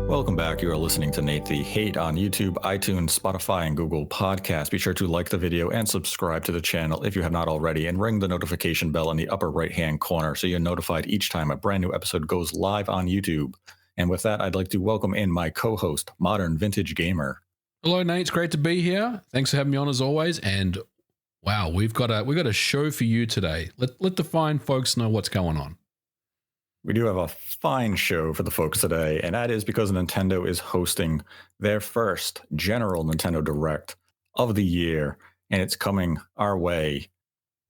Welcome back. You are listening to Nate the Hate on YouTube, iTunes, Spotify, and Google Podcasts. Be sure to like the video and subscribe to the channel if you have not already, and ring the notification bell in the upper right-hand corner so you're notified each time a brand new episode goes live on YouTube. And with that, I'd like to welcome in my co-host, Modern Vintage Gamer. Hello, Nate. It's great to be here. Thanks for having me on as always. And wow, we've got a show for you today. Let the fine folks know what's going on. We do have a fine show for the folks today, and that is because Nintendo is hosting their first general Nintendo Direct of the year, and it's coming our way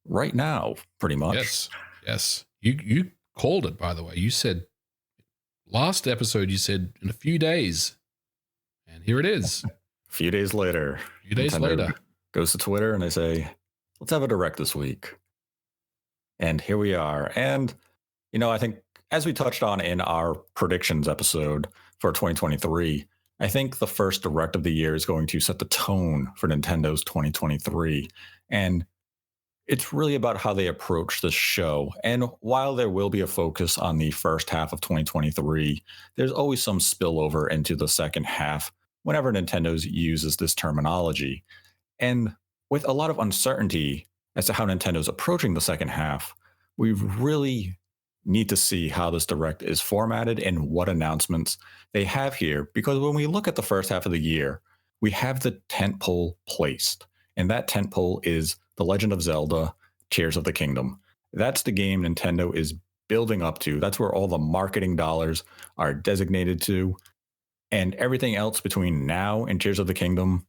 right now, pretty much. Yes. You called it, by the way. You said last episode, you said in a few days, and here it is. A few days later. Nintendo goes to Twitter and they say, let's have a Direct this week. And here we are. And, I think as we touched on in our predictions episode for 2023, I think the first Direct of the year is going to set the tone for Nintendo's 2023. And it's really about how they approach this show. And while there will be a focus on the first half of 2023, there's always some spillover into the second half whenever Nintendo uses this terminology. And with a lot of uncertainty as to how Nintendo's approaching the second half, we really need to see how this Direct is formatted and what announcements they have here. Because when we look at the first half of the year, we have the tentpole placed. And that tentpole is The Legend of Zelda, Tears of the Kingdom. That's the game Nintendo is building up to. That's where all the marketing dollars are designated to. And everything else between now and Tears of the Kingdom,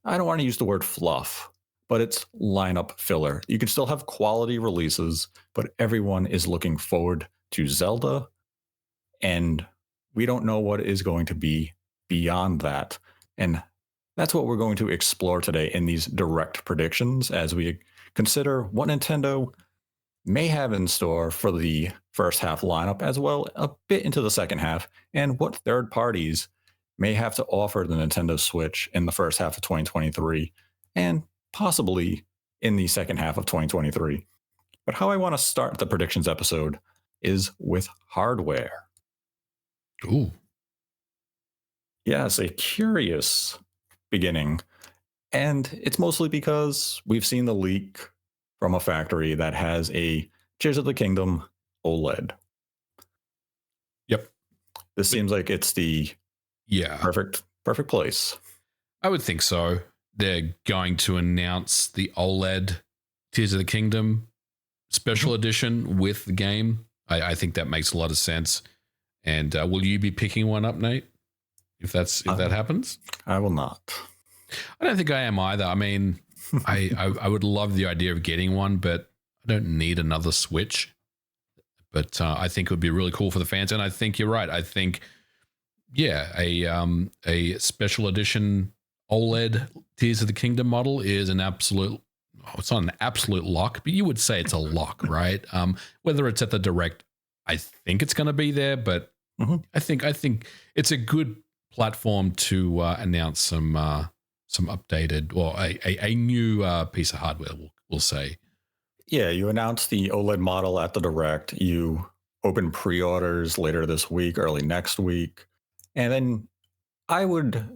I don't want to use the word fluff, but it's lineup filler. You can still have quality releases, but everyone is looking forward to Zelda, and we don't know what is going to be beyond that. And that's what we're going to explore today in these Direct predictions as we consider what Nintendo may have in store for the first half lineup, as well a bit into the second half, and what third parties may have to offer the Nintendo Switch in the first half of 2023, and possibly in the second half of 2023. But how I want to start the predictions episode is with hardware. Ooh. Yes, a curious beginning. And it's mostly because we've seen the leak from a factory that has a Tears of the Kingdom OLED. Yep. This seems like it's the perfect place. I would think so. They're going to announce the OLED Tears of the Kingdom special edition with the game. I think that makes a lot of sense. And will you be picking one up, Nate? If that happens? I will not. I don't think I am either. I mean, I would love the idea of getting one, but I don't need another Switch. But I think it would be really cool for the fans. And I think you're right. I think, a special edition OLED Tears of the Kingdom model is it's not an absolute lock, but you would say it's a lock, right? Whether it's at the Direct, I think it's going to be there, but I think it's a good platform to announce some updated or a new piece of hardware, we'll say. Yeah, you announced the OLED model at the Direct. You open pre-orders later this week, early next week. And then I would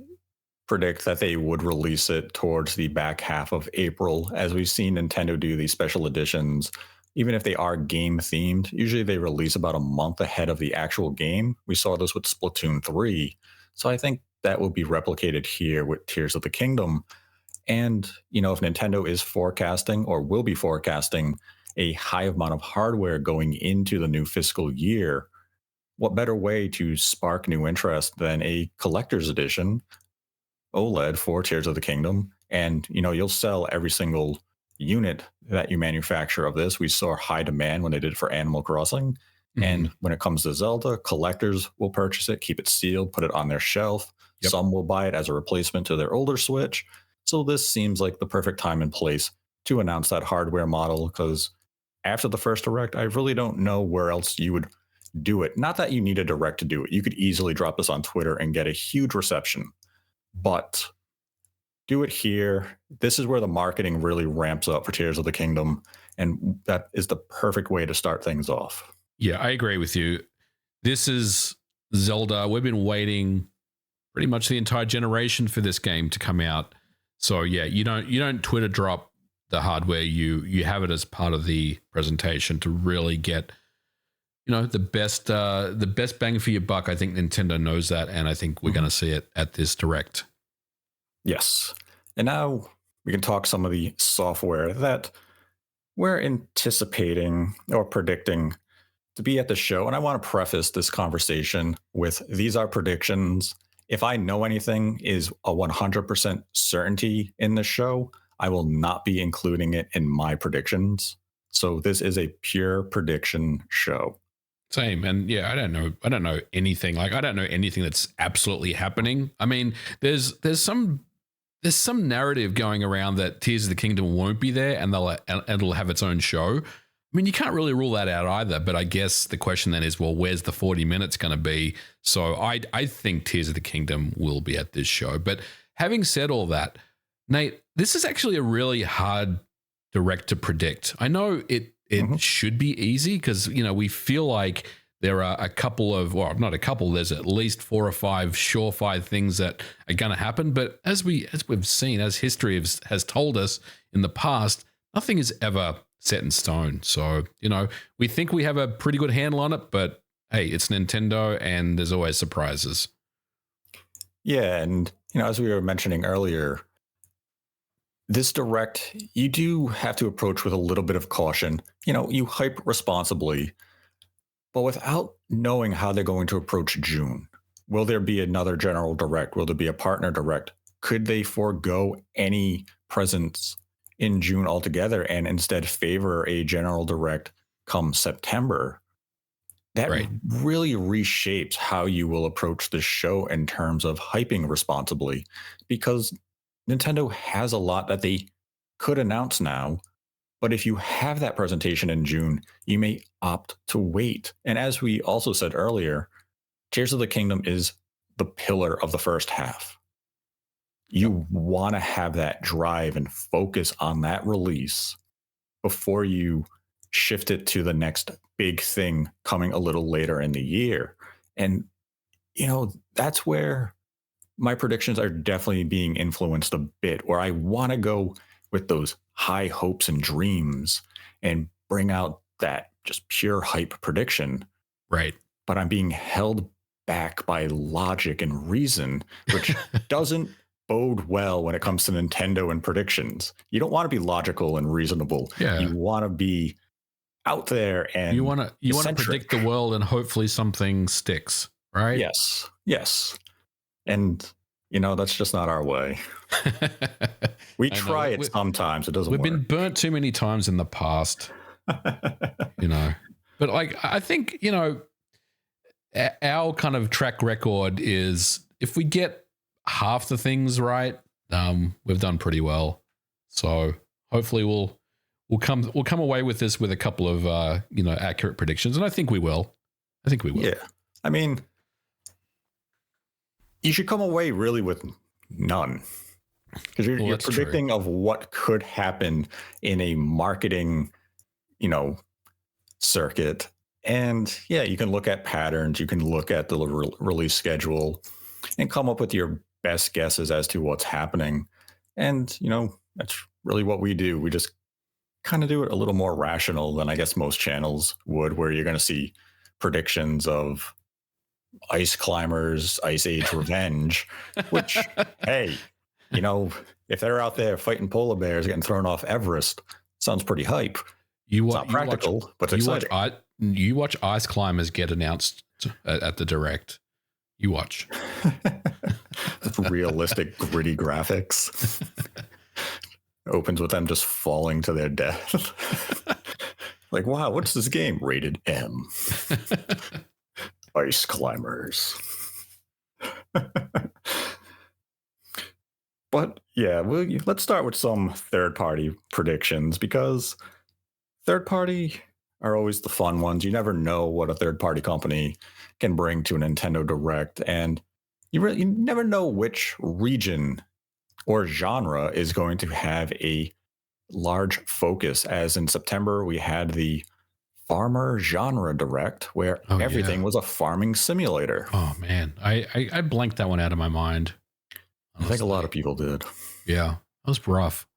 predict that they would release it towards the back half of April, as we've seen Nintendo do these special editions. Even if they are game themed, usually they release about a month ahead of the actual game. We saw this with Splatoon 3. So I think that will be replicated here with Tears of the Kingdom. And, if Nintendo is forecasting or will be forecasting a high amount of hardware going into the new fiscal year, what better way to spark new interest than a collector's edition OLED for Tears of the Kingdom? And, you'll sell every single unit that you manufacture of this. We saw high demand when they did it for Animal Crossing. Mm-hmm. And when it comes to Zelda, collectors will purchase it, keep it sealed, put it on their shelf. Yep. Some will buy it as a replacement to their older Switch. So this seems like the perfect time and place to announce that hardware model, because after the first Direct, I really don't know where else you would do it. Not that you need a Direct to do it. You could easily drop this on Twitter and get a huge reception. But do it here. This is where the marketing really ramps up for Tears of the Kingdom, and that is the perfect way to start things off. Yeah, I agree with you. This is Zelda. We've been waiting pretty much the entire generation for this game to come out. So yeah, you don't Twitter drop the hardware. You have it as part of the presentation to really get the best bang for your buck. I think Nintendo knows that, and I think we're going to see it at this Direct. Yes, and now we can talk some of the software that we're anticipating or predicting to be at the show. And I want to preface this conversation with these are predictions. If I know anything is a 100% certainty in the show, I will not be including it in my predictions. So this is a pure prediction show. Same. And yeah, I don't know anything. Like, I don't know anything that's absolutely happening. I mean, there's some narrative going around that Tears of the Kingdom won't be there and it'll have its own show. I mean, you can't really rule that out either, but I guess the question then is, well, where's the 40 minutes going to be? So I think Tears of the Kingdom will be at this show. But having said all that, Nate, this is actually a really hard Direct to predict. I know it should be easy because, we feel like there are a couple of, well, not a couple, there's at least 4 or 5 surefire things that are going to happen. But as we've seen, as history has told us in the past, nothing is ever set in stone. So, we think we have a pretty good handle on it, but hey, it's Nintendo and there's always surprises. Yeah. And, as we were mentioning earlier, this Direct, you do have to approach with a little bit of caution. You hype responsibly, but without knowing how they're going to approach June. Will there be another general Direct? Will there be a partner Direct? Could they forego any presence in June altogether and instead favor a general Direct come September? That really reshapes how you will approach the show in terms of hyping responsibly, because Nintendo has a lot that they could announce now, but if you have that presentation in June, you may opt to wait. And as we also said earlier, Tears of the Kingdom is the pillar of the first half. You want to have that drive and focus on that release before you shift it to the next big thing coming a little later in the year. And, that's where my predictions are definitely being influenced a bit, where I want to go with those high hopes and dreams and bring out that just pure hype prediction. Right. But I'm being held back by logic and reason, which doesn't bode well when it comes to Nintendo and predictions. You don't want to be logical and reasonable. Yeah. You want to be out there and you want to predict the world and hopefully something sticks, right? Yes. And, that's just not our way. We try it sometimes. It doesn't work. We've been burnt too many times in the past, But I think, our kind of track record is if we get half the things right, we've done pretty well. So hopefully we'll come away with this with a couple of, accurate predictions. And I think we will. Yeah. I mean, you should come away really with none, because you're predicting true. Of what could happen in a marketing, circuit. And yeah, you can look at patterns, you can look at the release schedule and come up with your best guesses as to what's happening. And, that's really what we do. We just kind of do it a little more rational than I guess most channels would, where you're going to see predictions of Ice Climbers, Ice Age Revenge, which, hey, if they're out there fighting polar bears getting thrown off Everest, sounds pretty hype. It's not practical, but it's exciting. You watch Ice Climbers get announced at the Direct. You watch. Realistic, gritty graphics. Opens with them just falling to their death. Like, wow, what's this game? Rated M. Ice Climbers. But yeah, let's start with some third-party predictions, because third-party are always the fun ones. You never know what a third-party company can bring to a Nintendo Direct, and you never know which region or genre is going to have a large focus. As in September, we had the farmer genre direct where everything was a farming simulator. Oh man, I blanked that one out of my mind. Honestly. I think a lot of people did. Yeah, that was rough.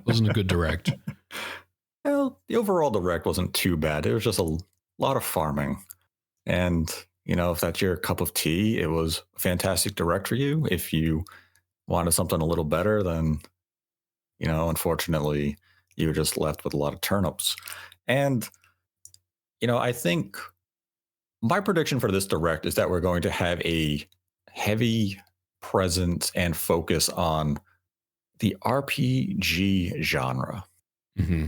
Wasn't a good direct. Well, the overall direct wasn't too bad. It was just a lot of farming. And, if that's your cup of tea, it was a fantastic direct for you. If you wanted something a little better, then, unfortunately, you were just left with a lot of turnips. And, I think my prediction for this direct is that we're going to have a heavy presence and focus on the RPG genre. Mm-hmm.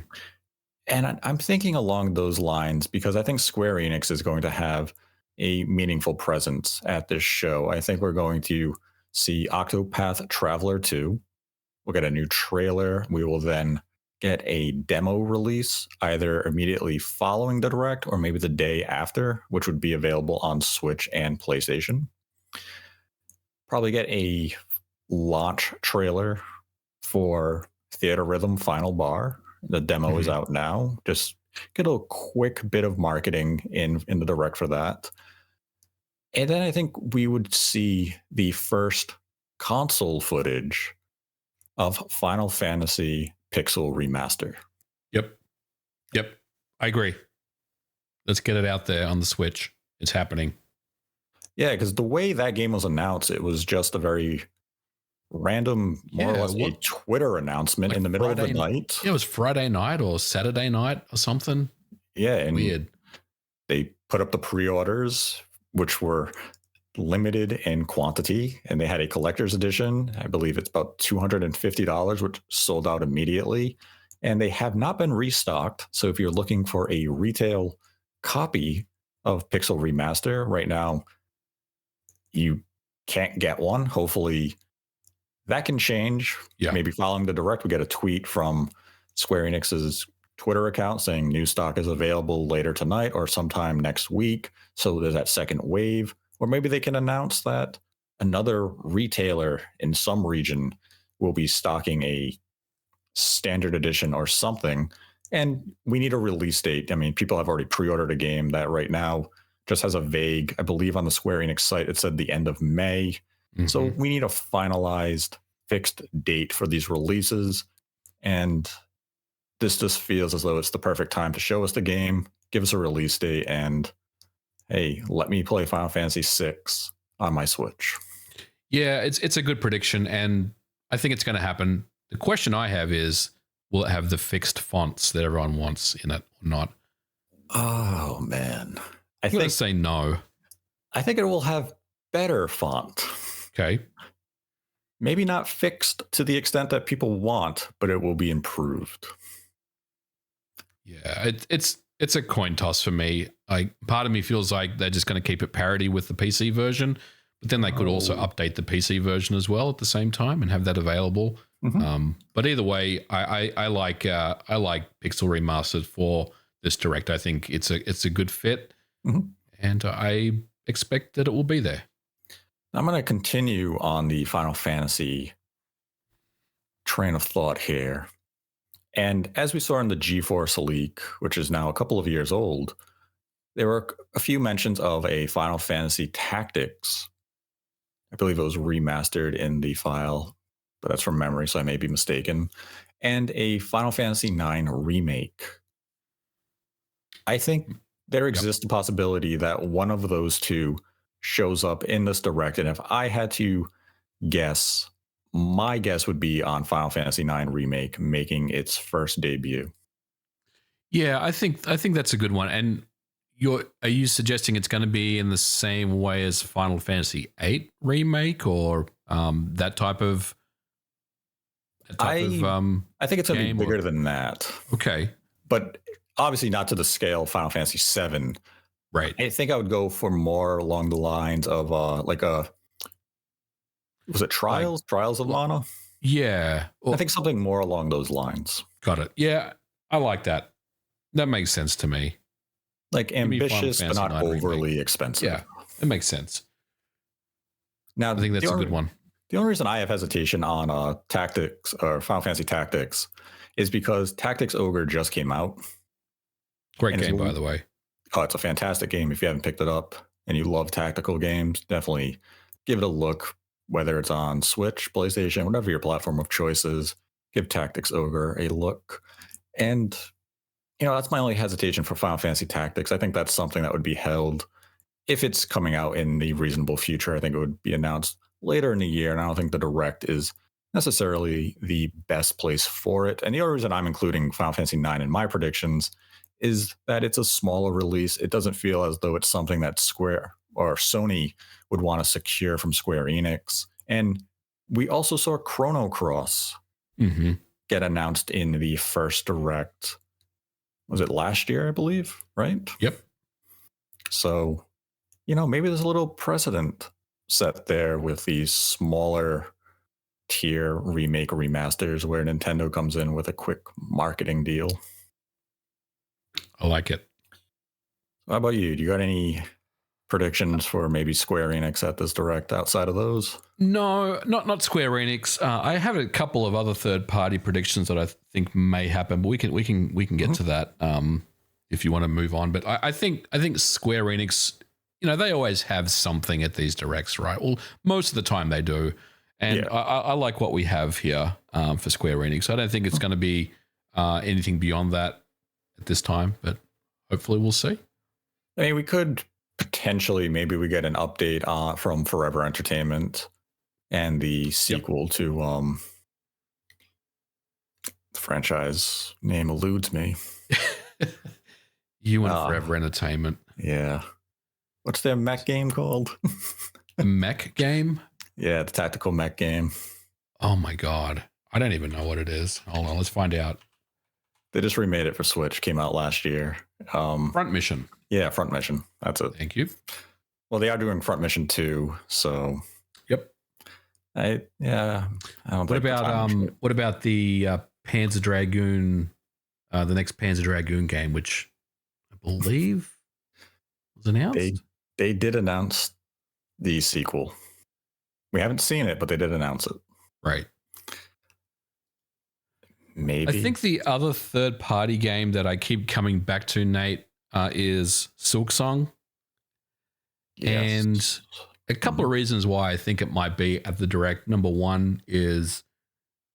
And I'm thinking along those lines because I think Square Enix is going to have a meaningful presence at this show. I think we're going to see Octopath Traveler 2. We'll get a new trailer. We will then get a demo release either immediately following the direct or maybe the day after, which would be available on Switch and PlayStation. Probably get a launch trailer for Theater Rhythm Final Bar. The demo is out now. Just get a quick bit of marketing in the direct for that. And then I think we would see the first console footage of Final Fantasy Pixel Remaster. Yep. I agree. Let's get it out there on the Switch. It's happening. Yeah, because the way that game was announced, it was just a very random, more or less a Twitter announcement in the middle of the night. Yeah, it was Friday night or Saturday night or something. Yeah, and weird. They put up the pre-orders, which were limited in quantity, and they had a collector's edition. I believe it's about $250, which sold out immediately. And they have not been restocked. So if you're looking for a retail copy of Pixel Remaster right now, you can't get one. Hopefully that can change. Yeah. Maybe following the direct, we get a tweet from Square Enix's Twitter account saying new stock is available later tonight or sometime next week. So there's that second wave. Or maybe they can announce that another retailer in some region will be stocking a standard edition or something. And we need a release date. I mean, people have already pre-ordered a game that right now just has a vague, I believe on the Square Enix site, it said the end of May. Mm-hmm. So we need a finalized, fixed date for these releases. And this just feels as though it's the perfect time to show us the game, give us a release date, and hey, let me play Final Fantasy VI on my Switch. Yeah, it's a good prediction, and I think it's going to happen. The question I have is, will it have the fixed fonts that everyone wants in it or not? Oh, man. I'm going to say no. I think it will have better font. Okay. Maybe not fixed to the extent that people want, but it will be improved. Yeah, it's a coin toss for me. Part of me feels like they're just going to keep it parity with the PC version, but then they could also update the PC version as well at the same time and have that available. Mm-hmm. But either way, I like Pixel Remastered for this direct. I think it's a good fit, and I expect that it will be there. I'm going to continue on the Final Fantasy train of thought here. And as we saw in the GeForce leak, which is now a couple of years old, there were a few mentions of a Final Fantasy Tactics. I believe it was remastered in the file, but that's from memory, so I may be mistaken. And a Final Fantasy IX remake. I think there exists a possibility that one of those two shows up in this direct. And if I had to guess, my guess would be on Final Fantasy IX Remake making its first debut. Yeah, I think that's a good one. And are you suggesting it's going to be in the same way as Final Fantasy VIII Remake or that type of? I think it's going to be bigger than that. Okay, but obviously not to the scale of Final Fantasy VII. Right. I think I would go for more along the lines of was it Trials? Trials of Mana? Yeah. I think something more along those lines. Got it. Yeah, I like that. That makes sense to me. Like ambitious, but not overly expensive. Yeah, it makes sense. Now, I think that's a good one. The only reason I have hesitation on Tactics or Final Fantasy Tactics is because Tactics Ogre just came out. Great game, by the way. Oh, it's a fantastic game. If you haven't picked it up and you love tactical games, definitely give it a look, whether it's on Switch, PlayStation, whatever your platform of choice is. Give Tactics Ogre a look. And, that's my only hesitation for Final Fantasy Tactics. I think that's something that would be held if it's coming out in the reasonable future. I think it would be announced later in the year, and I don't think the Direct is necessarily the best place for it. And the other reason I'm including Final Fantasy IX in my predictions is that it's a smaller release. It doesn't feel as though it's something that Square or Sony would want to secure from Square Enix. And we also saw Chrono Cross get announced in the first Direct. Was it last year, I believe, right? Yep. So, maybe there's a little precedent set there with these smaller tier remake remasters where Nintendo comes in with a quick marketing deal. I like it. How about you? Do you got any predictions for maybe Square Enix at this Direct outside of those? No, not Square Enix. I have a couple of other third-party predictions that I think may happen, but we can get to that if you want to move on. But I think Square Enix, they always have something at these Directs, right? Well, most of the time they do, and yeah. I like what we have here for Square Enix. I don't think it's going to be anything beyond that at this time, but hopefully we'll see. I mean, we could potentially, maybe we get an update from Forever Entertainment and the sequel to the franchise name eludes me. You and Forever Entertainment. Yeah. What's their mech game called? The mech game? Yeah, the tactical mech game. Oh my God. I don't even know what it is. Hold on, let's find out. They just remade it for Switch. Came out last year. Front Mission. Yeah, Front Mission. That's it. Thank you. Well, they are doing Front Mission 2, so. Yep. I don't. What about the Panzer Dragoon, the next Panzer Dragoon game, which I believe was announced? They did announce the sequel. We haven't seen it, but they did announce it. Right. Maybe. I think the other third-party game that I keep coming back to, Nate, is Silksong. Yes. And a couple of reasons why I think it might be at the Direct. Number one is,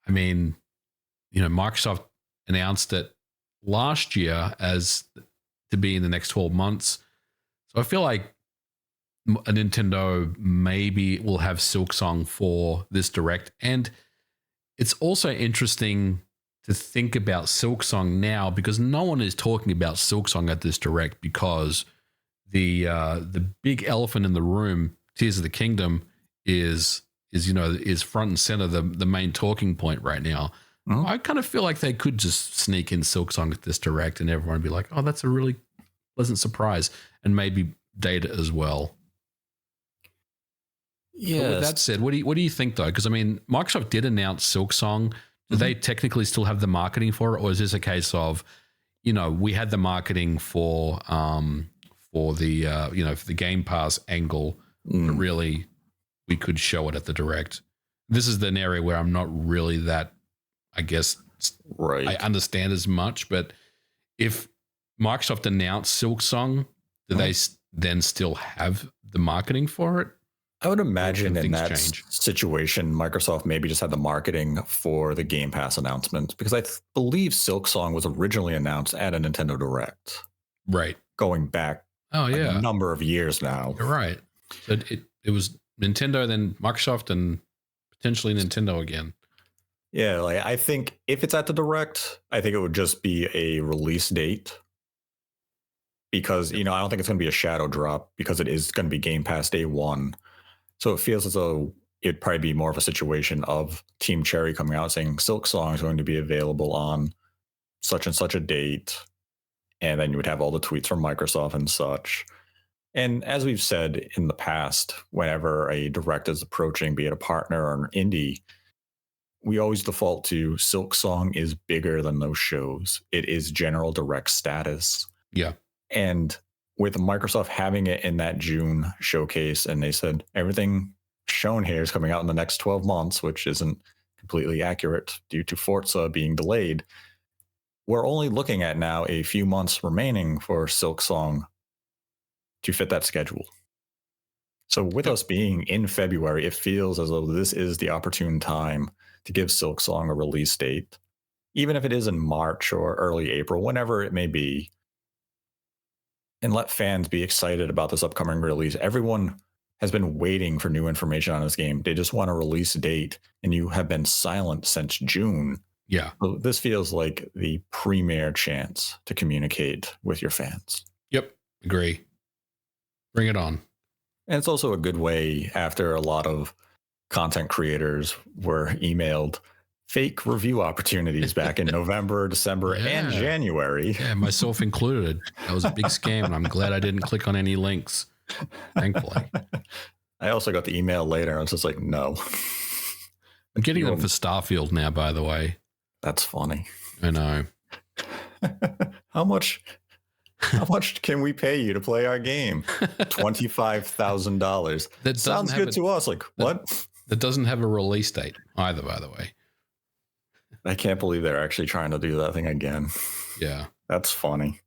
Microsoft announced it last year as to be in the next 12 months. So I feel like a Nintendo maybe will have Silksong for this Direct. And it's also interesting to think about Silksong now because no one is talking about Silksong at this Direct because the big elephant in the room, Tears of the Kingdom, is front and center, the main talking point right now. Mm-hmm. I kind of feel like they could just sneak in Silksong at this Direct and everyone would be like, oh, that's a really pleasant surprise, and maybe Data as well. Yeah. With that said, what do you think though? Because Microsoft did announce Silksong. Do they technically still have the marketing for it, or is this a case of, we had the marketing for the for the Game Pass angle, but really we could show it at the Direct? This is an area where I'm not really that, I guess, right. I understand as much, but if Microsoft announced Silksong, do they then still have the marketing for it? I would imagine in that situation, Microsoft maybe just had the marketing for the Game Pass announcement, because I believe Silksong was originally announced at a Nintendo Direct. Right. Going back a number of years now. You're right. So it was Nintendo, then Microsoft, and potentially Nintendo again. Yeah, I think if it's at the Direct, I think it would just be a release date. Because, I don't think it's going to be a shadow drop because it is going to be Game Pass day one. So it feels as though it'd probably be more of a situation of Team Cherry coming out saying Silksong is going to be available on such and such a date. And then you would have all the tweets from Microsoft and such. And as we've said in the past, whenever a Direct is approaching, be it a partner or an indie, we always default to Silksong is bigger than those shows. It is general Direct status. Yeah. And with Microsoft having it in that June showcase, and they said everything shown here is coming out in the next 12 months, which isn't completely accurate due to Forza being delayed. we're only looking at now a few months remaining for Silksong to fit that schedule. So with us being in February, it feels as though this is the opportune time to give Silksong a release date, even if it is in March or early April, whenever it may be, and let fans be excited about this upcoming release. Everyone has been waiting for new information on this game. They just want a release date, and you have been silent since June. Yeah. So this feels like the premier chance to communicate with your fans. Yep. Agree. Bring it on. And it's also a good way, after a lot of content creators were emailed fake review opportunities back in November, December, and January. Yeah, myself included. That was a big scam, and I'm glad I didn't click on any links, thankfully. I also got the email later. I was just like, no. I'm getting them for Starfield now, by the way. That's funny. I know. How much can we pay you to play our game? $25,000. That sounds good to us. Like, what? That doesn't have a release date either, by the way. I can't believe they're actually trying to do that thing again. Yeah. That's funny.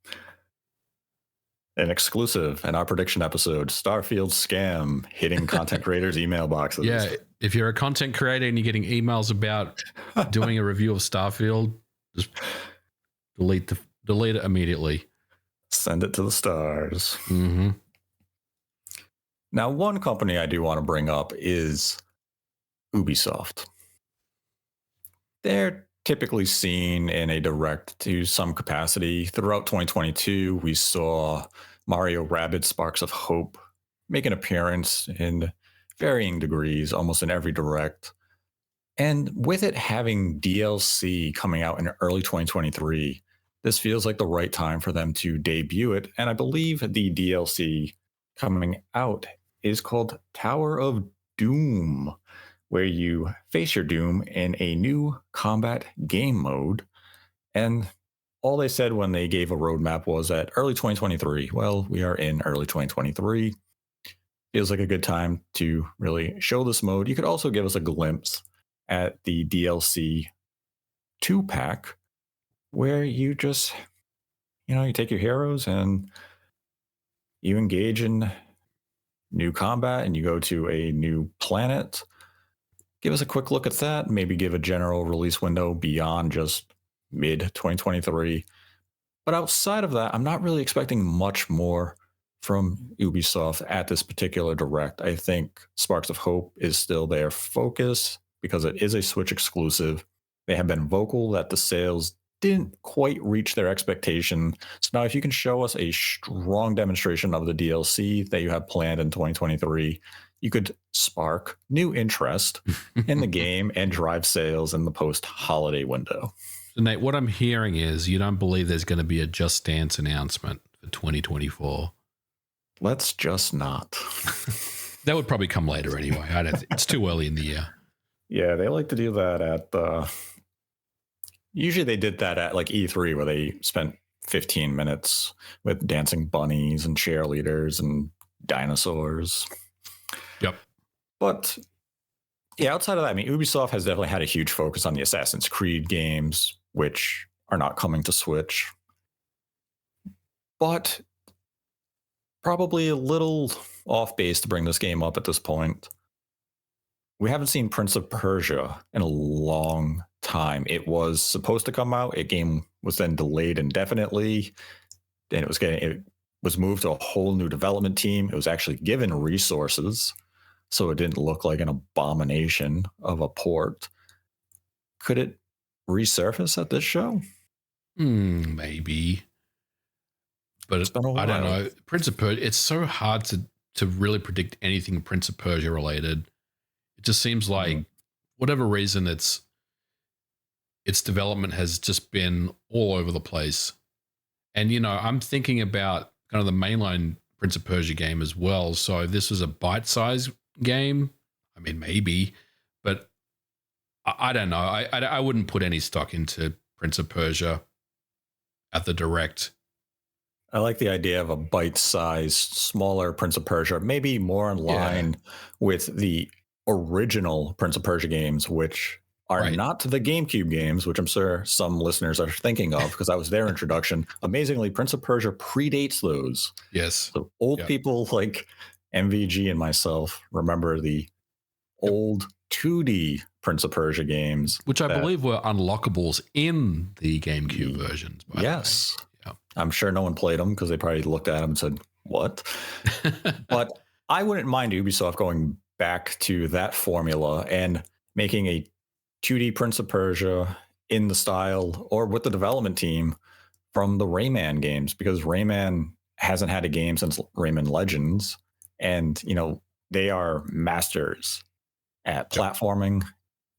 An exclusive in our prediction episode, Starfield scam hitting content creators' email boxes. Yeah, if you're a content creator and you're getting emails about doing a review of Starfield, just delete it immediately. Send it to the stars. Mm-hmm. Now, one company I do want to bring up is Ubisoft. They're typically seen in a direct to some capacity. Throughout 2022, we saw Mario Rabbids Sparks of Hope make an appearance in varying degrees, almost in every direct. And with it having DLC coming out in early 2023, this feels like the right time for them to debut it. And I believe the DLC coming out is called Tower of Doom, where you face your doom in a new combat game mode. And all they said when they gave a roadmap was that early 2023. Well, we are in early 2023. Feels like a good time to really show this mode. You could also give us a glimpse at the DLC 2-pack, where you just, you take your heroes and you engage in new combat and you go to a new planet. Give us a quick look at that. Maybe give a general release window beyond just mid-2023. But outside of that, I'm not really expecting much more from Ubisoft at this particular direct. I think Sparks of Hope is still their focus because it is a Switch exclusive. They have been vocal that the sales didn't quite reach their expectation. So now if you can show us a strong demonstration of the DLC that you have planned in 2023, you could spark new interest in the game and drive sales in the post-holiday window. So Nate, what I'm hearing is you don't believe there's going to be a Just Dance announcement for 2024. Let's just not. That would probably come later anyway. It's too early in the year. Yeah, they like to do that at usually they did that at like E3, where they spent 15 minutes with dancing bunnies and cheerleaders and dinosaurs. Yep. But yeah, outside of that, I mean, Ubisoft has definitely had a huge focus on the Assassin's Creed games, which are not coming to Switch. But probably a little off base to bring this game up at this point. We haven't seen Prince of Persia in a long time. It was supposed to come out. A game was then delayed indefinitely. And it was moved to a whole new development team. It was actually given resources, so it didn't look like an abomination of a port. Could it resurface at this show? Maybe. But I don't know. Prince of Persia, it's so hard to really predict anything Prince of Persia related. It just seems like whatever reason its development has just been all over the place. And, I'm thinking about kind of the mainline Prince of Persia game as well. So this was a bite-sized game. I mean, maybe, but I don't know. I wouldn't put any stock into Prince of Persia at the direct. I like the idea of a bite-sized, smaller Prince of Persia, maybe more in line with the original Prince of Persia games, which are not the GameCube games, which I'm sure some listeners are thinking of because that was their introduction. Amazingly, Prince of Persia predates those. Yes. So old people like MVG and myself remember the old 2D Prince of Persia games. Which I believe were unlockables in the GameCube versions. Yes. Yeah. I'm sure no one played them because they probably looked at them and said, what? But I wouldn't mind Ubisoft going back to that formula and making a 2D Prince of Persia in the style or with the development team from the Rayman games, because Rayman hasn't had a game since Rayman Legends. And, they are masters at platforming.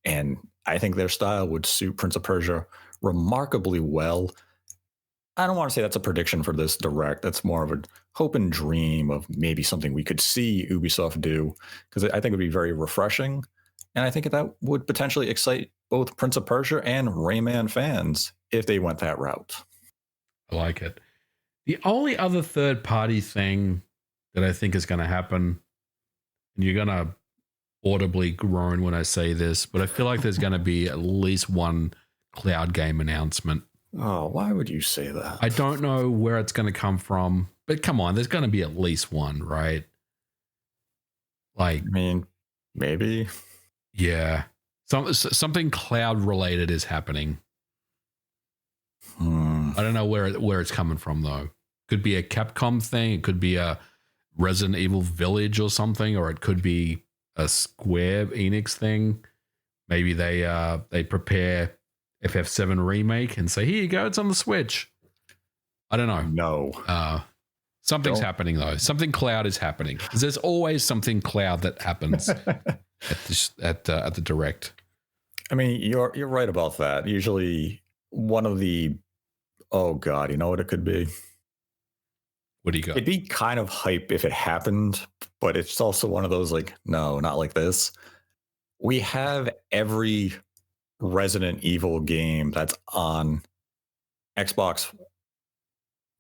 And I think their style would suit Prince of Persia remarkably well. I don't want to say that's a prediction for this direct. That's more of a hope and dream of maybe something we could see Ubisoft do, because I think it would be very refreshing. And I think that would potentially excite both Prince of Persia and Rayman fans if they went that route. I like it. The only other third-party thing that I think is going to happen, and you're going to audibly groan when I say this, but I feel like there's going to be at least one cloud game announcement. Oh, why would you say that? I don't know where it's going to come from, but come on, there's going to be at least one, right? Like, I mean, maybe. Yeah. Something cloud related is happening. I don't know where it's coming from though. Could be a Capcom thing. It could be a Resident Evil Village or something, or it could be a Square Enix thing. Maybe they prepare FF7 remake and say, here you go, it's on the Switch. I don't know. No. Something's happening though. Something cloud is happening. Because there's always something cloud that happens at the direct. I mean, you're right about that. Usually one of the, oh God, you know what it could be? What do you got? It'd be kind of hype if it happened, but it's also one of those like, no, not like this. We have every Resident Evil game that's on Xbox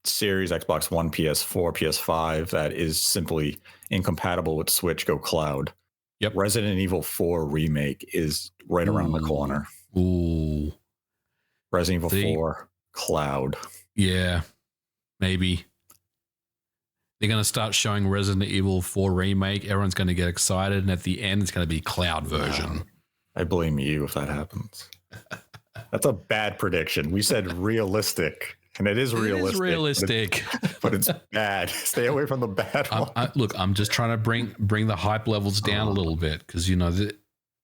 Series, Xbox One, PS4, PS5 that is simply incompatible with Switch go cloud. Yep. Resident Evil 4 remake is right around the corner. Ooh. Resident Evil 4 cloud. Yeah, maybe. They're going to start showing Resident Evil 4 remake. Everyone's going to get excited, and at the end, it's going to be cloud version. I blame you if that happens. That's a bad prediction. We said realistic, and it is realistic. It is realistic. But it's bad. Stay away from the bad one. Look, I'm just trying to bring the hype levels down a little bit because,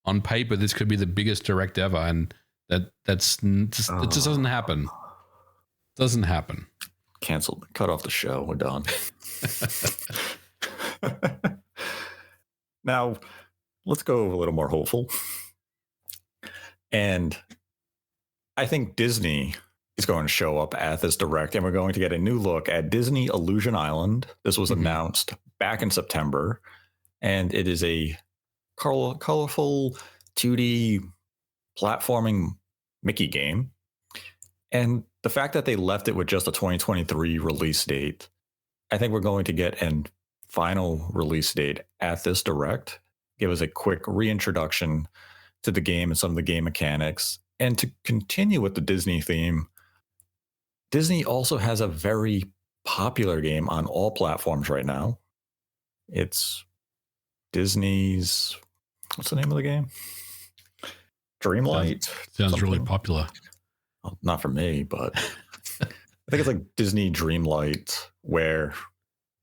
on paper, this could be the biggest direct ever, and it just doesn't happen. Doesn't happen. Canceled. Cut off the show. We're done. Now, let's go a little more hopeful. And I think Disney is going to show up at this direct, and we're going to get a new look at Disney Illusion Island. This was announced back in September, and it is a colorful 2D platforming Mickey game. And the fact that they left it with just a 2023 release date, I think we're going to get a final release date at this direct. Give us a quick reintroduction to the game and some of the game mechanics. And to continue with the Disney theme, Disney also has a very popular game on all platforms right now. It's Disney's, what's the name of the game? Dreamlight. Sounds really popular. Well, not for me, but I think it's like Disney Dreamlight, where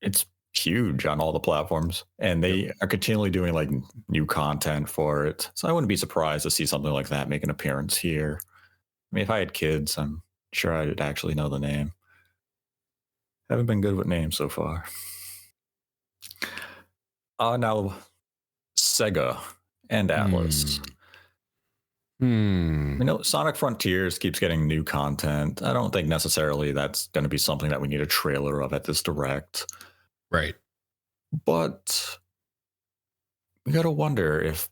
it's huge on all the platforms, and they are continually doing like new content for it. So I wouldn't be surprised to see something like that make an appearance here. I mean, if I had kids, I'm sure I'd actually know the name. Haven't been good with names so far. Now, Sega and Atlas. Sonic Frontiers keeps getting new content. I don't think necessarily that's going to be something that we need a trailer of at this direct. Right. But we got to wonder if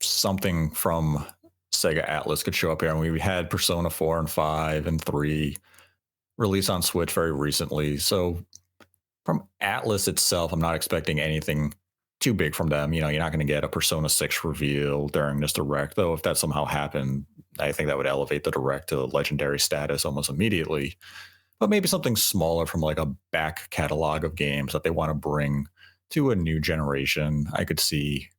something from Sega Atlas could show up here. And we had Persona 4 and 5 and 3 release on Switch very recently. So from Atlas itself, I'm not expecting anything too big from them. You're not going to get a Persona 6 reveal during this direct, though. If that somehow happened, I think that would elevate the direct to legendary status almost immediately. But maybe something smaller from like a back catalog of games that they want to bring to a new generation. I could see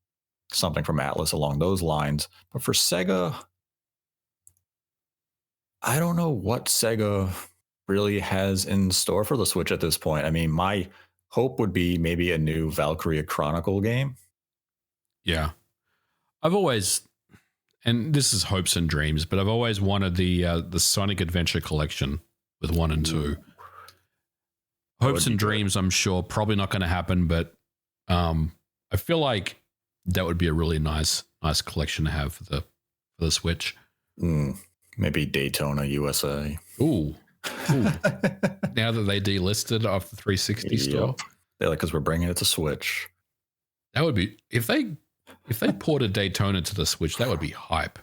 something from Atlas along those lines. But for Sega, I don't know what Sega really has in store for the Switch at this point. I mean, my hope would be maybe a new Valkyria Chronicle game. Yeah. I've always, and this is hopes and dreams, but I've always wanted the Sonic Adventure Collection with 1 and 2. Hopes and dreams, I'm sure, probably not going to happen, but I feel like that would be a really nice collection to have for the Switch. Maybe Daytona USA. Ooh. Now that they delisted off the 360 store. Yeah, because we're bringing it to Switch. That would be, if they ported Daytona to the Switch, that would be hype.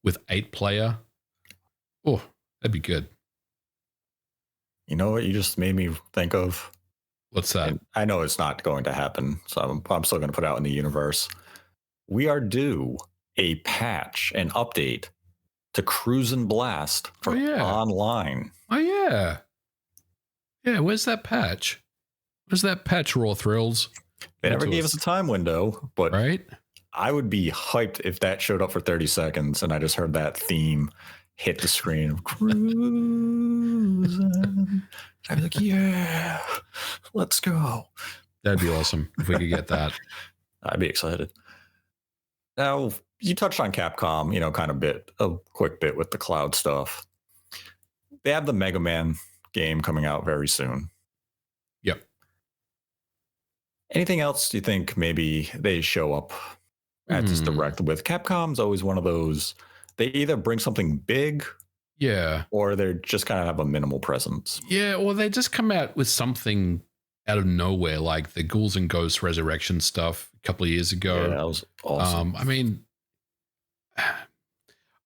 With 8-player. Oh, that'd be good. You know what you just made me think of? What's that? And I know it's not going to happen, so I'm still going to put it out in the universe. We are due a patch, an update to Cruise and Blast for online. Oh, yeah. Yeah, where's that patch? Where's that patch, Raw Thrills? They never gave us a time window, but right? I would be hyped if that showed up for 30 seconds and I just heard that theme hit the screen of cruising. I'd be like, yeah, let's go. That'd be awesome if we could get that. I'd be excited. Now, you touched on Capcom, kind of a quick bit with the cloud stuff. They have the Mega Man game coming out very soon. Yep. Anything else do you think maybe they show up at this direct with? Capcom's always one of those, they either bring something big, or they just kind of have a minimal presence. Yeah, or they just come out with something out of nowhere, like the Ghouls and Ghosts Resurrection stuff a couple of years ago. Yeah, that was awesome. I mean,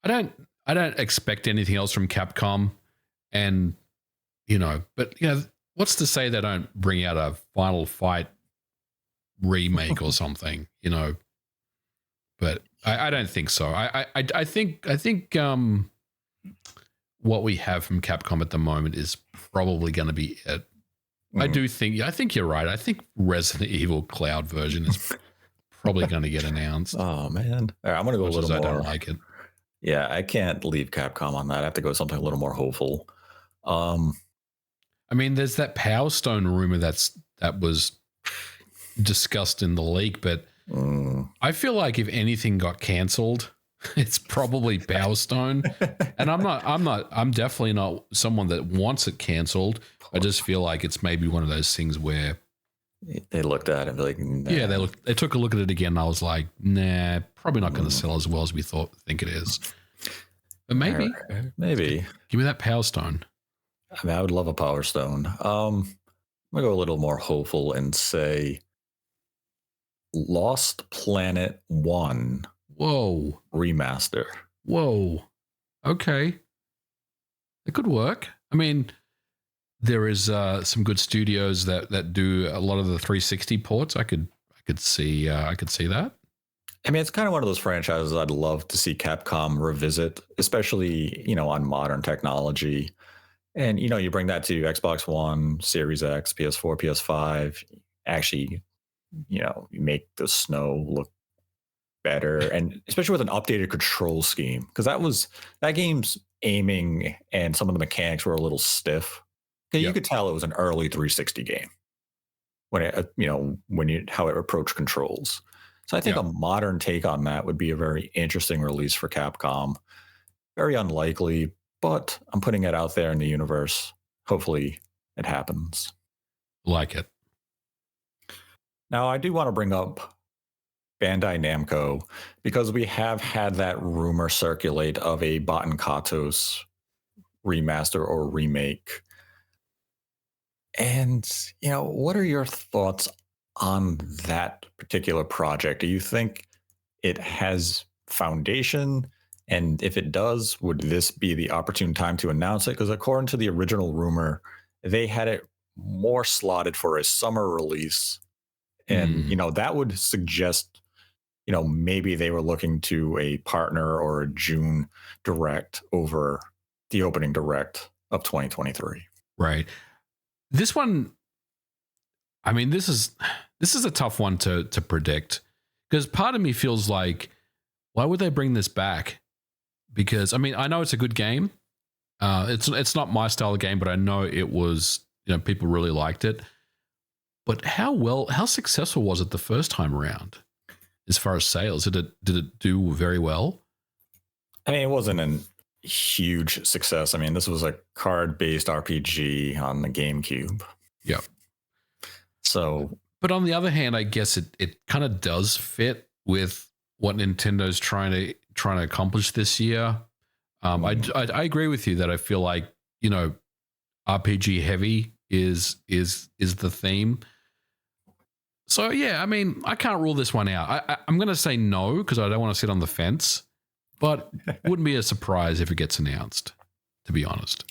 I don't expect anything else from Capcom, and but what's to say they don't bring out a Final Fight remake or something, But I don't think so. I think what we have from Capcom at the moment is probably going to be it. I think you're right. I think Resident Evil Cloud version is probably going to get announced. Oh man. All right, I'm going to go a little more. I don't like it. Yeah, I can't leave Capcom on that. I have to go something a little more hopeful. I mean, there's that Power Stone rumor that was discussed in the leak, but I feel like if anything got cancelled, it's probably Power Stone. And I'm definitely not someone that wants it cancelled. I just feel like it's maybe one of those things where they looked at it and be like, nah. Yeah, they took a look at it again, and I was like, nah, probably not going to sell as well as we think it is. But maybe. Give me that Power Stone. I mean, I would love a Power Stone. I'm going to go a little more hopeful and say Lost Planet 1. Whoa. Remaster. Whoa. Okay. It could work. I mean, there is some good studios that do a lot of the 360 ports. I could see that. I mean, it's kind of one of those franchises I'd love to see Capcom revisit, especially, on modern technology. And, you bring that to Xbox One, Series X, PS4, PS5, actually, you make the snow look better. And especially with an updated control scheme, because that game's aiming and some of the mechanics were a little stiff. You could tell it was an early 360 game when it, how it approached controls. So I think a modern take on that would be a very interesting release for Capcom. Very unlikely, but I'm putting it out there in the universe. Hopefully it happens. Like it. Now, I do want to bring up Bandai Namco because we have had that rumor circulate of a Baten Kaitos remaster or remake. And, what are your thoughts on that particular project? Do you think it has foundation? And if it does, would this be the opportune time to announce it? Because according to the original rumor, they had it more slotted for a summer release. And, that would suggest, maybe they were looking to a partner or a June direct over the opening direct of 2023. Right. This one, I mean, this is a tough one to predict, because part of me feels like, why would they bring this back? Because, I mean, I know it's a good game. It's not my style of game, but I know it was, people really liked it. But how successful was it the first time around as far as sales? Did it do very well? I mean, it wasn't a huge success. I mean, this was a card-based RPG on the GameCube. Yeah. So, but on the other hand, I guess it kind of does fit with what Nintendo's trying to accomplish this year. I agree with you that I feel like, RPG heavy is the theme. So yeah, I mean, I can't rule this one out. I'm going to say no, because I don't want to sit on the fence, but wouldn't be a surprise if it gets announced, to be honest.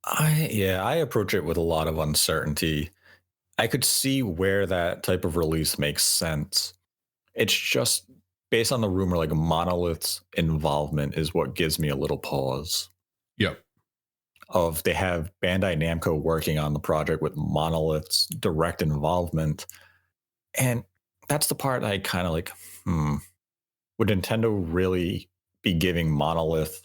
I approach it with a lot of uncertainty. I could see where that type of release makes sense. It's just based on the rumor, like Monolith's involvement is what gives me a little pause. Yep. They have Bandai Namco working on the project with Monolith's direct involvement. And that's the part I kind of like, would Nintendo really be giving Monolith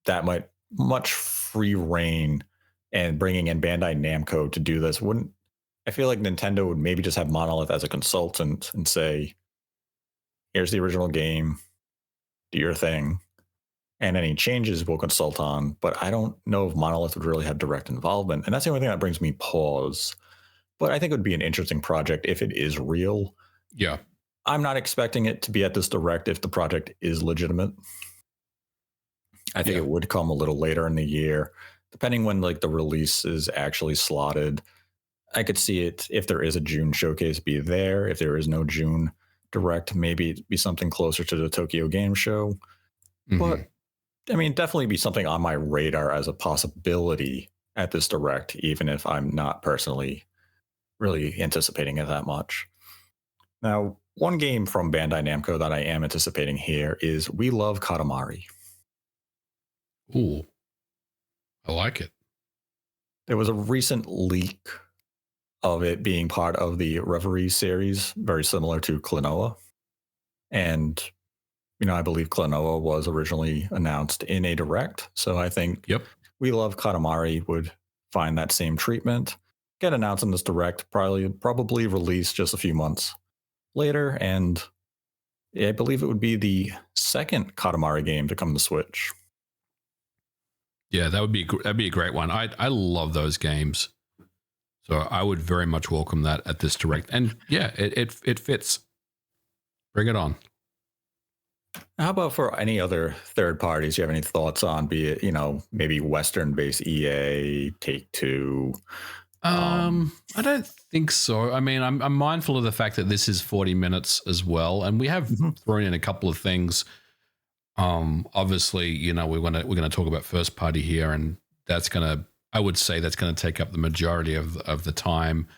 that much free reign and bringing in Bandai Namco to do this? I feel like Nintendo would maybe just have Monolith as a consultant and say, here's the original game, do your thing, and any changes we'll consult on. But I don't know if Monolith would really have direct involvement. And that's the only thing that brings me pause. But I think it would be an interesting project if it is real. Yeah. I'm not expecting it to be at this direct if the project is legitimate. I think it would come a little later in the year, depending when like the release is actually slotted. I could see it, if there is a June showcase, be there. If there is no June direct, maybe it'd be something closer to the Tokyo Game Show. Mm-hmm. But I mean, definitely be something on my radar as a possibility at this direct, even if I'm not personally really anticipating it that much. Now, one game from Bandai Namco that I am anticipating here is We Love Katamari. Ooh, I like it. There was a recent leak of it being part of the Reverie series, very similar to Klonoa. And, I believe Klonoa was originally announced in a direct. So I think We Love Katamari would find that same treatment, get announced in this direct, probably released just a few months later. And I believe it would be the second Katamari game to come to Switch. Yeah, that'd be a great one. I love those games. So I would very much welcome that at this direct. And yeah, it fits. Bring it on. How about for any other third parties? Do you have any thoughts on, be it, maybe Western-based EA, Take-Two? I don't think so. I mean, I'm mindful of the fact that this is 40 minutes as well. And we have thrown in a couple of things. Obviously, we're going to talk about first party here, and I would say that's going to take up the majority of the time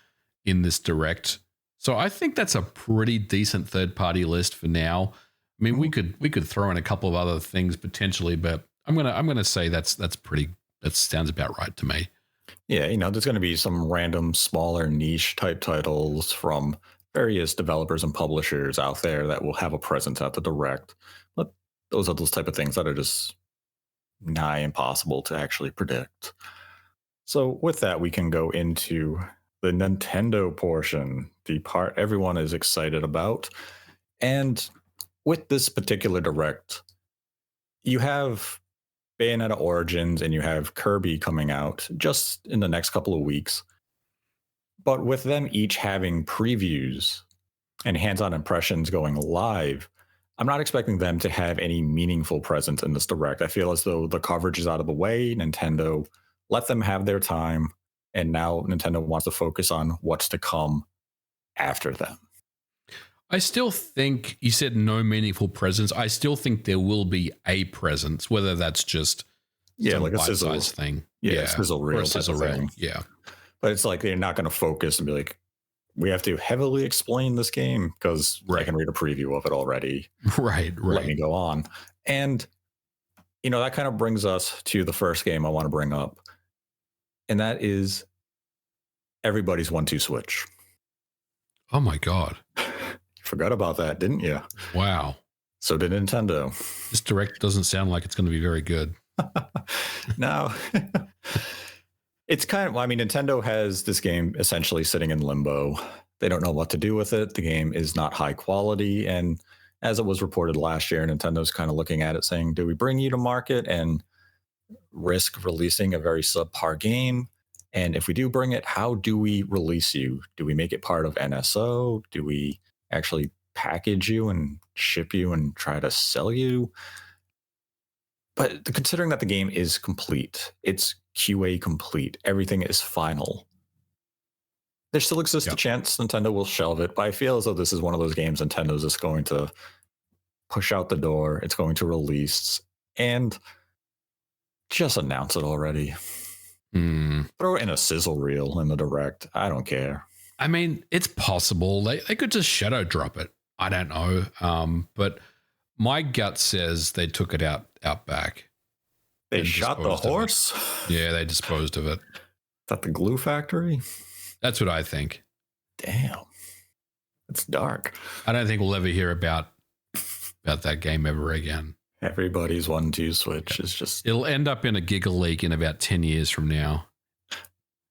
in this direct. So I think that's a pretty decent third party list for now. I mean, we could throw in a couple of other things potentially, but I'm gonna say that sounds about right to me. Yeah, there's going to be some random smaller niche type titles from various developers and publishers out there that will have a presence at the direct. But those are those type of things that are just nigh impossible to actually predict. So with that, we can go into the Nintendo portion, the part everyone is excited about. And with this particular direct, you have Bayonetta Origins and you have Kirby coming out just in the next couple of weeks. But with them each having previews and hands-on impressions going live, I'm not expecting them to have any meaningful presence in this direct. I feel as though the coverage is out of the way. Nintendo let them have their time, and now Nintendo wants to focus on what's to come after them. I still think you said no meaningful presence. I still think there will be a presence, whether that's just like a sizzle thing. Yeah, sizzle reel. Sizzle reel. Yeah. But it's like they're not going to focus and be like, we have to heavily explain this game because I can read a preview of it already. Right. Let me go on. And, that kind of brings us to the first game I want to bring up. And that is everybody's 1-2 Switch. Oh, my God. You forgot about that, didn't you? Wow. So did Nintendo. This Direct doesn't sound like it's going to be very good. No. It's kind of, Nintendo has this game essentially sitting in limbo. They don't know what to do with it. The game is not high quality. And as it was reported last year, Nintendo's kind of looking at it saying, do we bring you to market and risk releasing a very subpar game? And if we do bring it, how do we release you? Do we make it part of NSO? Do we actually package you and ship you and try to sell you? But considering that the game is complete, it's QA complete, everything is final, there still exists a chance Nintendo will shelve it. But I feel as though this is one of those games Nintendo's just going to push out the door. It's going to release and just announce it already. Throw in a sizzle reel in the Direct. I don't care. It's possible. They could just shadow drop it. I don't know. But my gut says they took it out back. They shot the horse? Yeah, they disposed of it. Is that the glue factory? That's what I think. Damn. It's dark. I don't think we'll ever hear about that game ever again. Everybody's 1-2 Switch is just... It'll end up in a Giga Leak in about 10 years from now.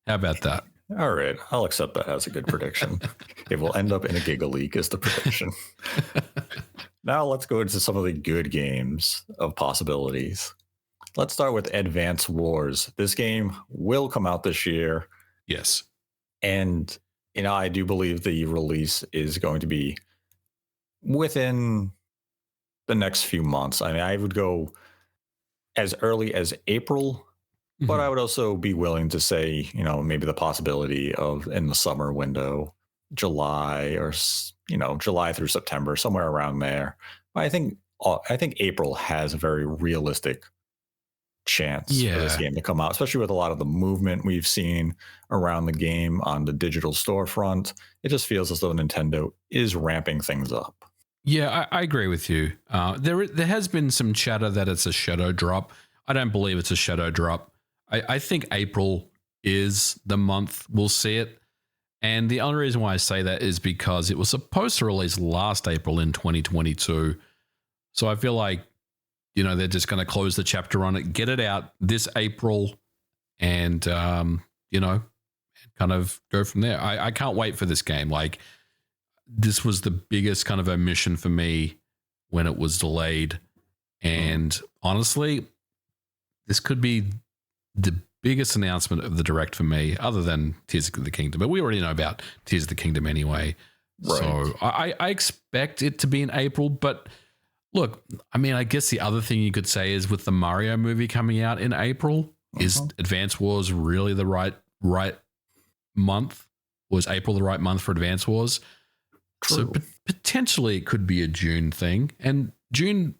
How about that? All right. I'll accept that as a good prediction. It will end up in a Giga Leak is the prediction. Now let's go into some of the good games of possibilities. Let's start with Advance Wars. This game will come out this year. Yes. And, I do believe the release is going to be within the next few months. I would go as early as April, but I would also be willing to say, maybe the possibility of in the summer window, July or, July through September, somewhere around there. But I think April has a very realistic chance for this game to come out, especially with a lot of the movement we've seen around the game on the digital storefront. It just feels as though Nintendo is ramping things up. Yeah, I agree with you. There has been some chatter that it's a shadow drop. I don't believe it's a shadow drop. I think April is the month we'll see it. And the only reason why I say that is because it was supposed to release last April in 2022. So I feel like, they're just going to close the chapter on it, get it out this April, and, kind of go from there. I can't wait for this game. Like, this was the biggest kind of omission for me when it was delayed. And honestly, this could be the biggest announcement of the Direct for me, other than Tears of the Kingdom. But we already know about Tears of the Kingdom anyway. Right. So I expect it to be in April. But look, I guess the other thing you could say is with the Mario movie coming out in April, is Advance Wars really the right month? Was April the right month for Advance Wars? True. So potentially it could be a June thing, and June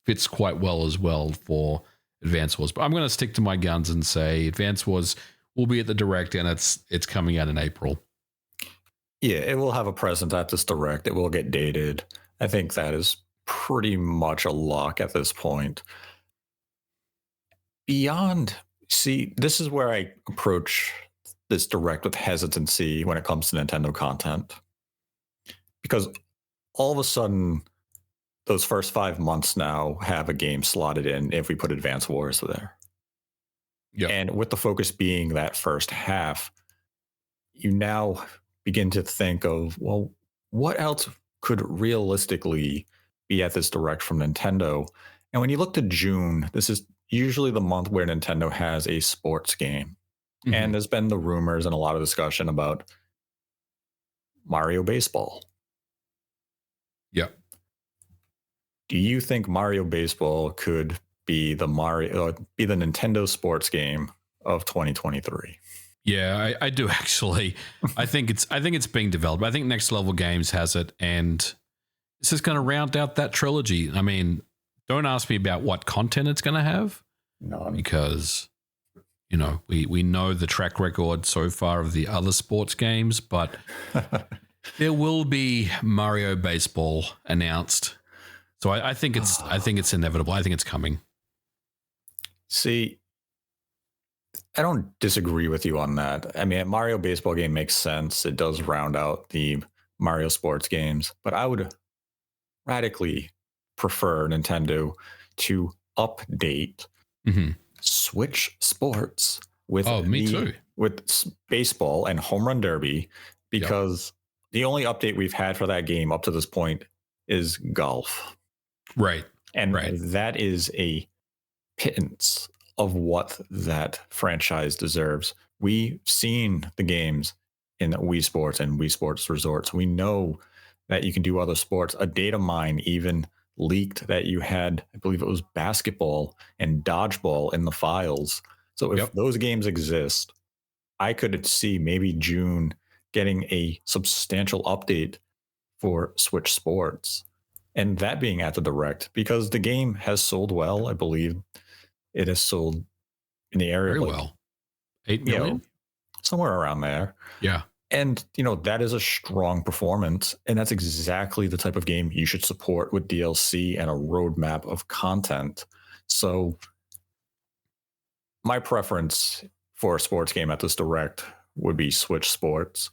fits quite well as well for Advance Wars. But I'm going to stick to my guns and say Advance Wars will be at the Direct, and it's coming out in April. Yeah, it will have a presence at this Direct. It will get dated. I think that is pretty much a lock at this point. This is where I approach this Direct with hesitancy when it comes to Nintendo content. Because all of a sudden, those first 5 months now have a game slotted in if we put Advance Wars there. Yeah. And with the focus being that first half, you now begin to think of, well, what else could realistically be at this Direct from Nintendo? And when you look to June, this is usually the month where Nintendo has a sports game. And there's been the rumors and a lot of discussion about Mario Baseball. Yeah. Do you think Mario Baseball could be the Nintendo sports game of 2023? Yeah, I do actually. I think it's being developed. I think Next Level Games has it, and it's just going to round out that trilogy. Don't ask me about what content it's going to have. No, because You know, we know the track record so far of the other sports games, but there will be Mario Baseball announced. So I think it's inevitable. I think it's coming. See, I don't disagree with you on that. I mean, a Mario Baseball game makes sense. It does round out the Mario sports games, but I would radically prefer Nintendo to update Switch Sports with with baseball and home run derby, because the only update we've had for that game up to this point is golf. Right. And that is a pittance of what that franchise deserves. We've seen the games in Wii Sports and Wii Sports Resorts. We know that you can do other sports. A data mine even leaked that you had, I believe it was basketball and dodgeball in the files. So if those games exist, I could see maybe June getting a substantial update for Switch Sports, and that being at the Direct, because the game has sold well. I believe it has sold in the area very well, 8 million, somewhere around there. Yeah. And, you know, that is a strong performance. And that's exactly the type of game you should support with DLC and a roadmap of content. So my preference for a sports game at this Direct would be Switch Sports.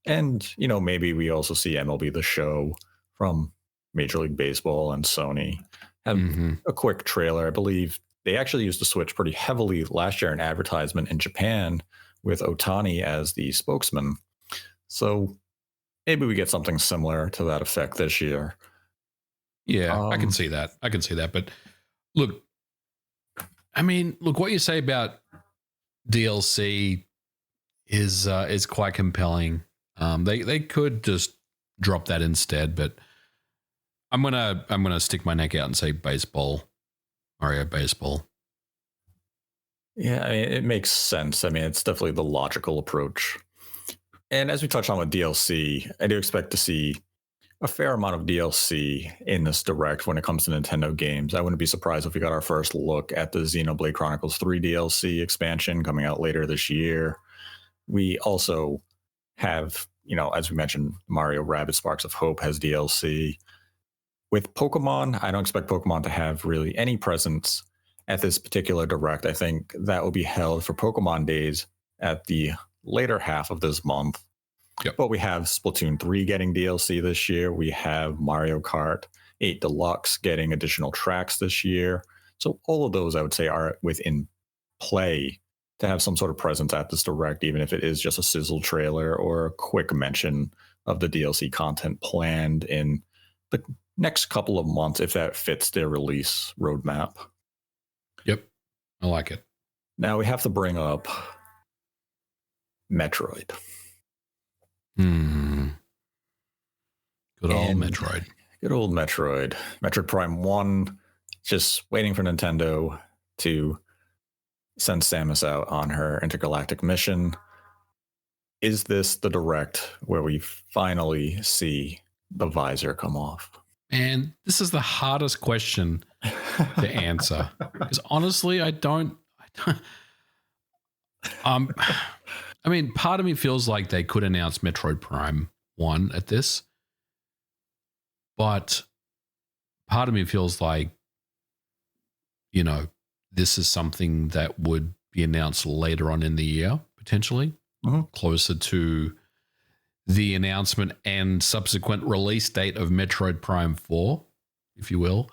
And, you know, maybe we also see MLB The Show from Major League Baseball and Sony have a quick trailer. I believe they actually used the Switch pretty heavily last year in advertisement in Japan with Otani as the spokesman. So maybe we get something similar to that effect this year. Yeah, I can see that. But look, I mean, what you say about DLC is quite compelling. They could just drop that instead, but I'm gonna stick my neck out and say baseball, Mario Baseball. Yeah, I mean, it makes sense. I mean, it's definitely the logical approach. And as we touched on with DLC, I do expect to see a fair amount of DLC in this Direct when it comes to Nintendo games. I wouldn't be surprised if we got our first look at the Xenoblade Chronicles 3 DLC expansion coming out later this year. We also have, you know, as we mentioned, Mario Rabbids Sparks of Hope has DLC. With Pokemon, I don't expect Pokemon to have really any presence at this particular Direct. I think that will be held for Pokemon Days at the later half of this month. But we have Splatoon 3 getting DLC this year. We have Mario Kart 8 Deluxe getting additional tracks this year. So all of those, I would say, are within play to have some sort of presence at this Direct, even if it is just a sizzle trailer or a quick mention of the DLC content planned in the next couple of months, if that fits their release roadmap. Yep, I like it. Now we have to bring up Metroid. Good old Metroid. Good old Metroid. Metroid Prime 1, just waiting for Nintendo to send Samus out on her intergalactic mission. Is this the Direct where we finally see the visor come off? And this is the hardest question to answer, because honestly, I don't. I mean, part of me feels like they could announce Metroid Prime 1 at this, but part of me feels like, you know, this is something that would be announced later on in the year, potentially, closer to the announcement and subsequent release date of Metroid Prime 4, if you will.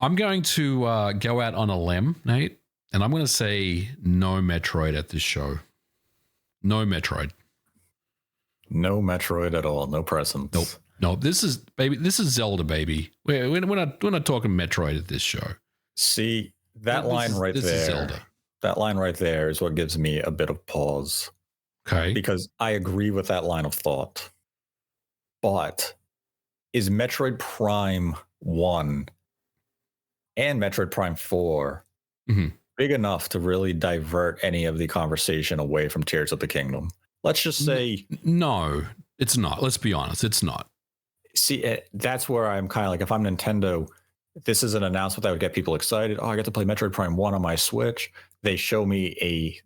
I'm going to go out on a limb, Nate, and I'm going to say no Metroid at this show. No Metroid. No Metroid at all. No presence. Nope. No, this is Zelda, baby. We're not talking Metroid at this show. See, that line right there. Is Zelda. That line right there is what gives me a bit of pause. Okay. Because I agree with that line of thought. But is Metroid Prime 1 and Metroid Prime 4 big enough to really divert any of the conversation away from Tears of the Kingdom? Let's just say... No, it's not. Let's be honest. It's not. See, that's where I'm kind of like, if I'm Nintendo, this is an announcement that would get people excited. Oh, I get to play Metroid Prime 1 on my Switch. they show me a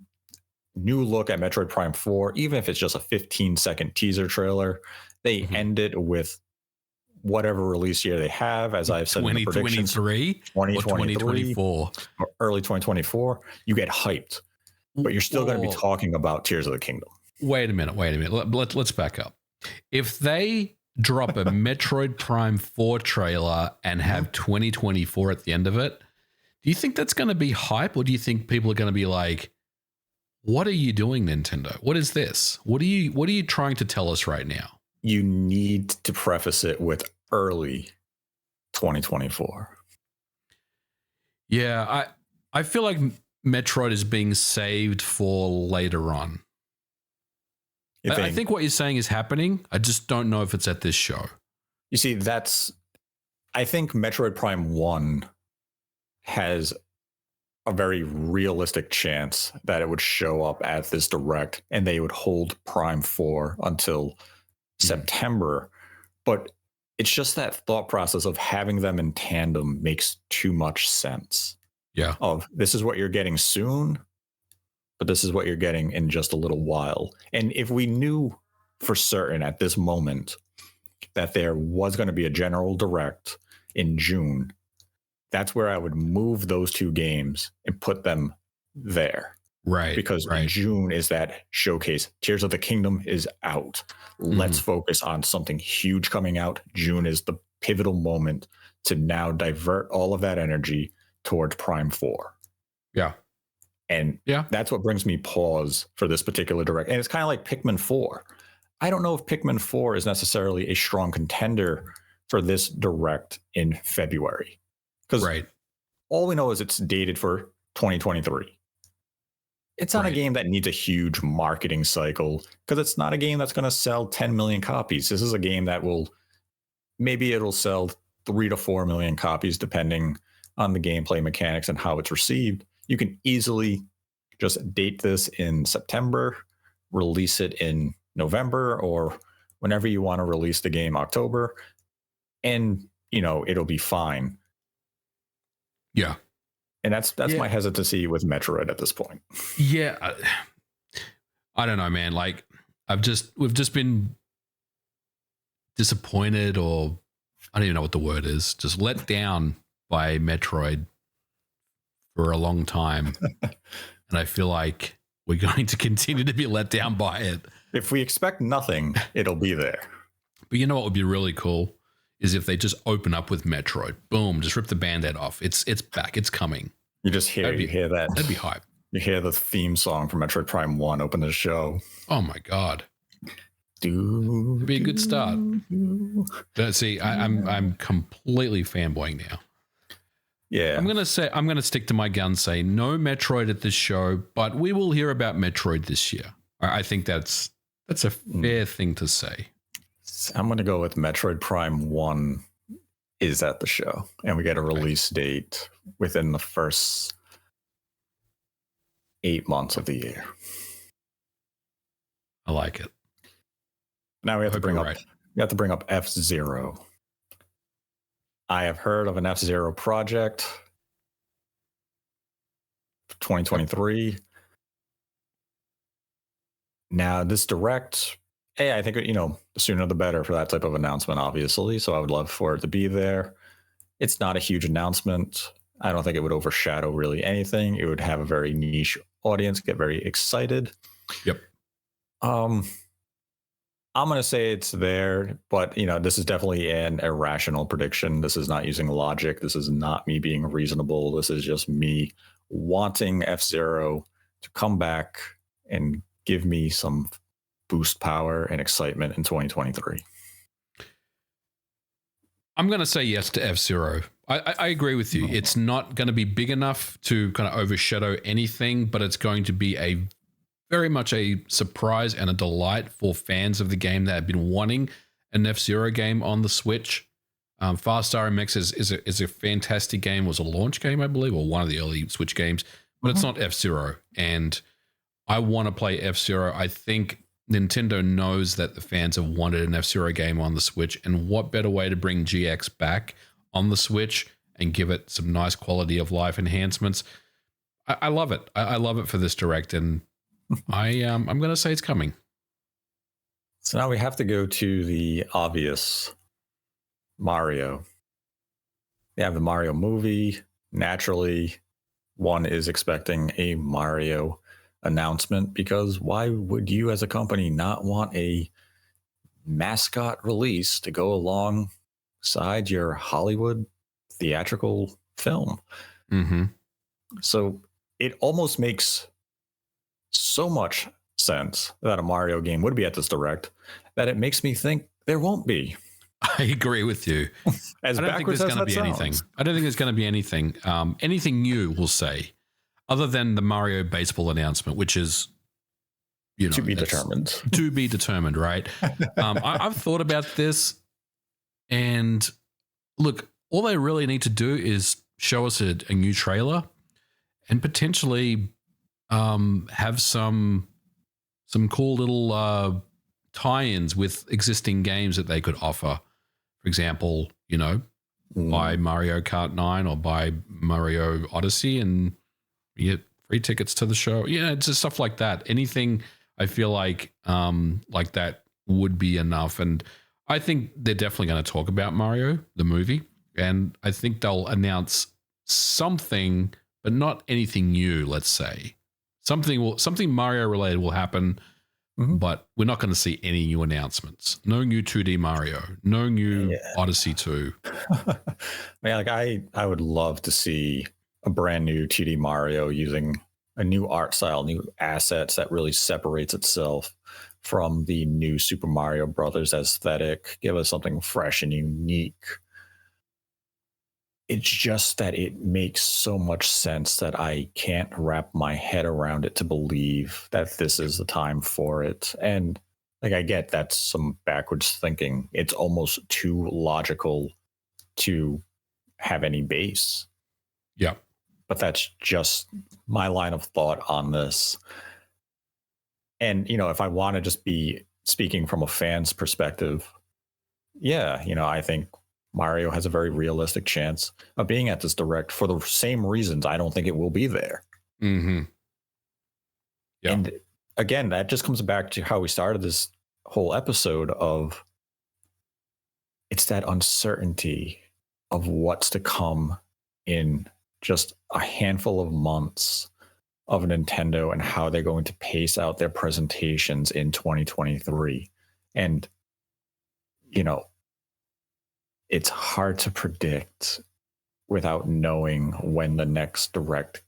new look at Metroid Prime 4, even if it's just a 15-second teaser trailer, they end it with whatever release year they have, as I've said in the predictions. 2024. Or early 2024, you get hyped. But you're still going to be talking about Tears of the Kingdom. Wait a minute. Let's back up. If they drop a Metroid Prime 4 trailer and have 2024 at the end of it, do you think that's going to be hype, or do you think people are going to be like, what are you doing, Nintendo? What is this? What are you trying to tell us right now? You need to preface it with early 2024. Yeah, I feel like Metroid is being saved for later on. I think what you're saying is happening. I just don't know if it's at this show. You see, I think Metroid Prime 1 has a very realistic chance that it would show up at this direct, and they would hold Prime 4 until September. But it's just that thought process of having them in tandem makes too much sense. Yeah. Of this is what you're getting soon, but this is what you're getting in just a little while. And if we knew for certain at this moment that there was going to be a general direct in June, that's where I would move those two games and put them there. Right. Because June is that showcase. Tears of the Kingdom is out. Let's focus on something huge coming out. June is the pivotal moment to now divert all of that energy towards Prime 4. Yeah. And that's what brings me pause for this particular direct. And it's kind of like Pikmin 4. I don't know if Pikmin 4 is necessarily a strong contender for this direct in February. Because all we know is it's dated for 2023. It's not a game that needs a huge marketing cycle, because it's not a game that's going to sell 10 million copies. This is a game that it'll sell 3 to 4 million copies, depending on the gameplay mechanics and how it's received. You can easily just date this in September, release it in November, or whenever you want to release the game, October, and it'll be fine. Yeah. And that's my hesitancy with Metroid at this point. Yeah. I don't know, man. Like we've just been disappointed, or I don't even know what the word is, just let down by Metroid for a long time. And I feel like we're going to continue to be let down by it. If we expect nothing, it'll be there. But you know what would be really cool is if they just open up with Metroid. Boom, just rip the Band-Aid off. It's back. It's coming. You hear that. That'd be hype. You hear the theme song from Metroid Prime 1 open the show. Oh my God. It'd be a good start. See, I'm completely fanboying now. Yeah. I'm gonna stick to my guns, say no Metroid at this show, but we will hear about Metroid this year. I think that's a fair thing to say. I'm gonna go with Metroid Prime 1 is at the show, and we get a release date within the first 8 months of the year. I like it. Now we have to bring up F-Zero. I have heard of an F-Zero project for 2023. Now this direct, I think, the sooner the better for that type of announcement, obviously. So I would love for it to be there. It's not a huge announcement. I don't think it would overshadow really anything. It would have a very niche audience, get very excited. Yep. I'm going to say it's there, but this is definitely an irrational prediction. This is not using logic. This is not me being reasonable. This is just me wanting F-Zero to come back and give me some boost power and excitement in 2023. I'm going to say yes to F-Zero. I agree with you. It's not going to be big enough to kind of overshadow anything, but it's going to be very much a surprise and a delight for fans of the game that have been wanting an F-Zero game on the Switch. Fast RMX is a fantastic game. It was a launch game, I believe, or one of the early Switch games, but it's not F-Zero. And I want to play F-Zero. I think Nintendo knows that the fans have wanted an F-Zero game on the Switch, and what better way to bring GX back on the Switch and give it some nice quality of life enhancements. I love it. I love it for this direct, and I'm going to say it's coming. So now we have to go to the obvious Mario. You have the Mario movie. Naturally, one is expecting a Mario announcement, because why would you as a company not want a mascot release to go alongside your Hollywood theatrical film? Mm-hmm. So it almost makes so much sense that a Mario game would be at this direct that it makes me think there won't be. I agree with you. I don't think there's going to be anything. I don't think there's going to be anything. Anything new, we'll say, other than the Mario baseball announcement, which is, to be determined. To be determined, right? I've thought about this, and look, all they really need to do is show us a new trailer, and potentially have some cool little tie-ins with existing games that they could offer. For example, buy Mario Kart 9 or buy Mario Odyssey and you get free tickets to the show. Yeah, it's just stuff like that. Anything I feel like that would be enough. And I think they're definitely going to talk about Mario, the movie. And I think they'll announce something, but not anything new, let's say. Something Mario related will happen. But we're not going to see any new announcements. No new 2D Mario. No new Odyssey 2. Man, like I would love to see a brand new 2D Mario using a new art style, new assets that really separates itself from the new Super Mario Brothers aesthetic. Give us something fresh and unique. It's just that it makes so much sense that I can't wrap my head around it to believe that this is the time for it. And like, I get that's some backwards thinking. It's almost too logical to have any base. Yeah. But that's just my line of thought on this. And, if I want to just be speaking from a fan's perspective, I think Mario has a very realistic chance of being at this direct for the same reasons I don't think it will be there. Mm-hmm. Yeah. And again, that just comes back to how we started this whole episode of it's that uncertainty of what's to come in just a handful of months of Nintendo and how they're going to pace out their presentations in 2023. And, it's hard to predict without knowing when the next direct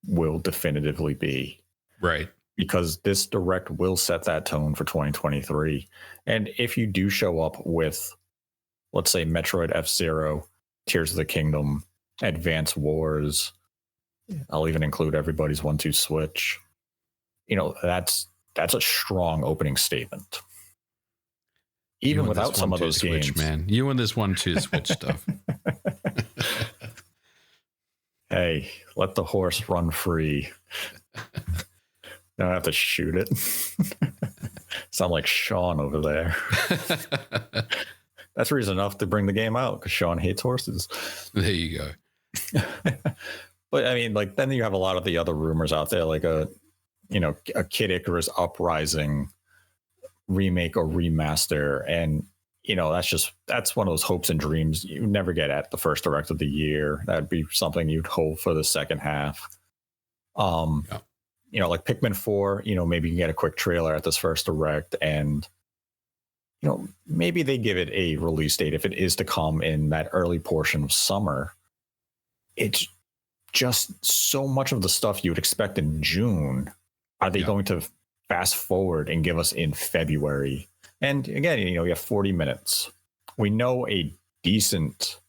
will definitively be. Right. Because this direct will set that tone for 2023. And if you do show up with, let's say, Metroid F-Zero, Tears of the Kingdom, Advance Wars, I'll even include everybody's 1-2 Switch, that's a strong opening statement. Even without some of those Switch, games, man. You and this 1-2 Switch stuff. Hey, let the horse run free. Don't have to shoot it. Sound like Sean over there. That's reason enough to bring the game out, because Sean hates horses. There you go. But I mean, like, then you have a lot of the other rumors out there, like a Kid Icarus Uprising remake or remaster, and that's one of those hopes and dreams you never get at the first direct of the year. That'd be something you'd hope for the second half. Like Pikmin 4, maybe you can get a quick trailer at this first direct, and maybe they give it a release date if it is to come in that early portion of summer. It's just so much of the stuff you would expect in June. Are they going to fast forward and give us in February? And again, you have 40 minutes. We know a decent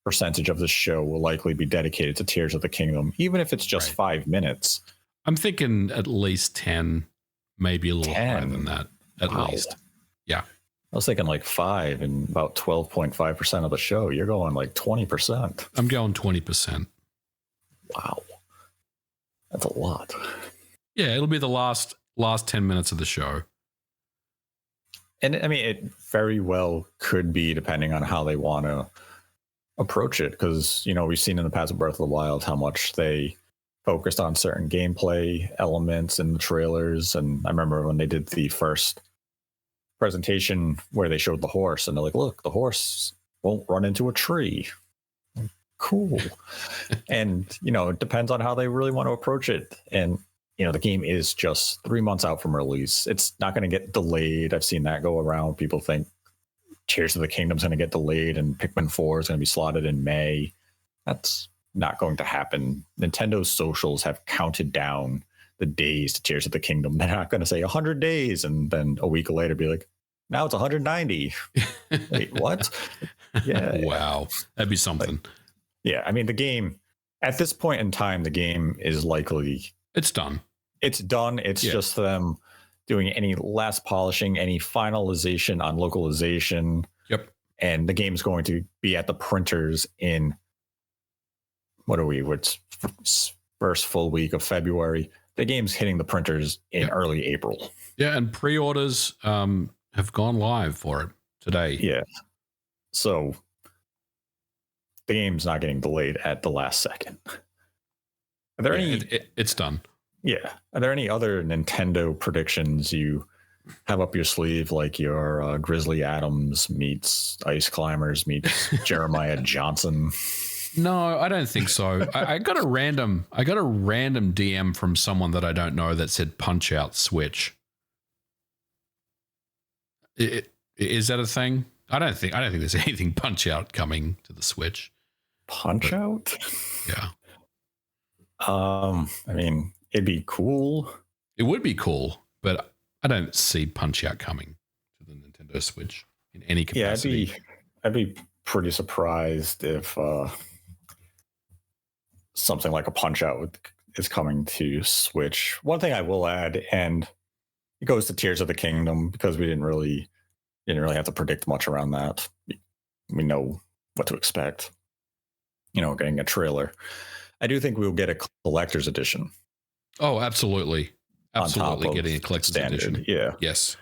percentage of the show will likely be dedicated to Tears of the Kingdom, even if it's just 5 minutes. I'm thinking at least 10, maybe a little higher than that, at least. Yeah. I was thinking like 5 and about 12.5% of the show. You're going like 20%. I'm going 20%. Wow. That's a lot. Yeah, it'll be the last 10 minutes of the show. And I mean, it very well could be, depending on how they want to approach it, because we've seen in the past of Breath of the Wild how much they focused on certain gameplay elements in the trailers. And I remember when they did the first presentation where they showed the horse, and they're like, look, the horse won't run into a tree. Cool. And, it depends on how they really want to approach it. And, the game is just 3 months out from release. It's not going to get delayed. I've seen that go around. People think Tears of the Kingdom's going to get delayed and Pikmin 4 is going to be slotted in May. That's not going to happen. Nintendo's socials have counted down the days to Tears of the Kingdom. They're not going to say 100 days and then a week later be like, now it's 190. Wait, what? Yeah. Wow. That'd be something. Yeah. I mean, the game, at this point in time, the game is likely... It's done. It's done. It's just them doing any last polishing, any finalization on localization. Yep. And the game's going to be at the printers in, what's first full week of February. The game's hitting the printers in early April. Yeah, and pre-orders have gone live for it today. Yeah. So the game's not getting delayed at the last second. Are there any... It's done. Yeah. Are there any other Nintendo predictions you have up your sleeve, like your Grizzly Adams meets Ice Climbers meets Jeremiah Johnson? No, I don't think so. I got a random DM from someone that I don't know that said Punch Out Switch. Is that a thing? I don't think there's anything Punch Out coming to the Switch. Punch Out? Yeah. I mean, it'd be cool. It would be cool, but I don't see Punch Out coming to the Nintendo Switch in any capacity. Yeah, I'd be pretty surprised if something like a Punch Out is coming to Switch. One thing I will add, and it goes to Tears of the Kingdom, because we didn't really have to predict much around that. We know what to expect. Getting a trailer. I do think we'll get a collector's edition. Oh, absolutely. Absolutely getting a collector's edition. Yeah. Yes.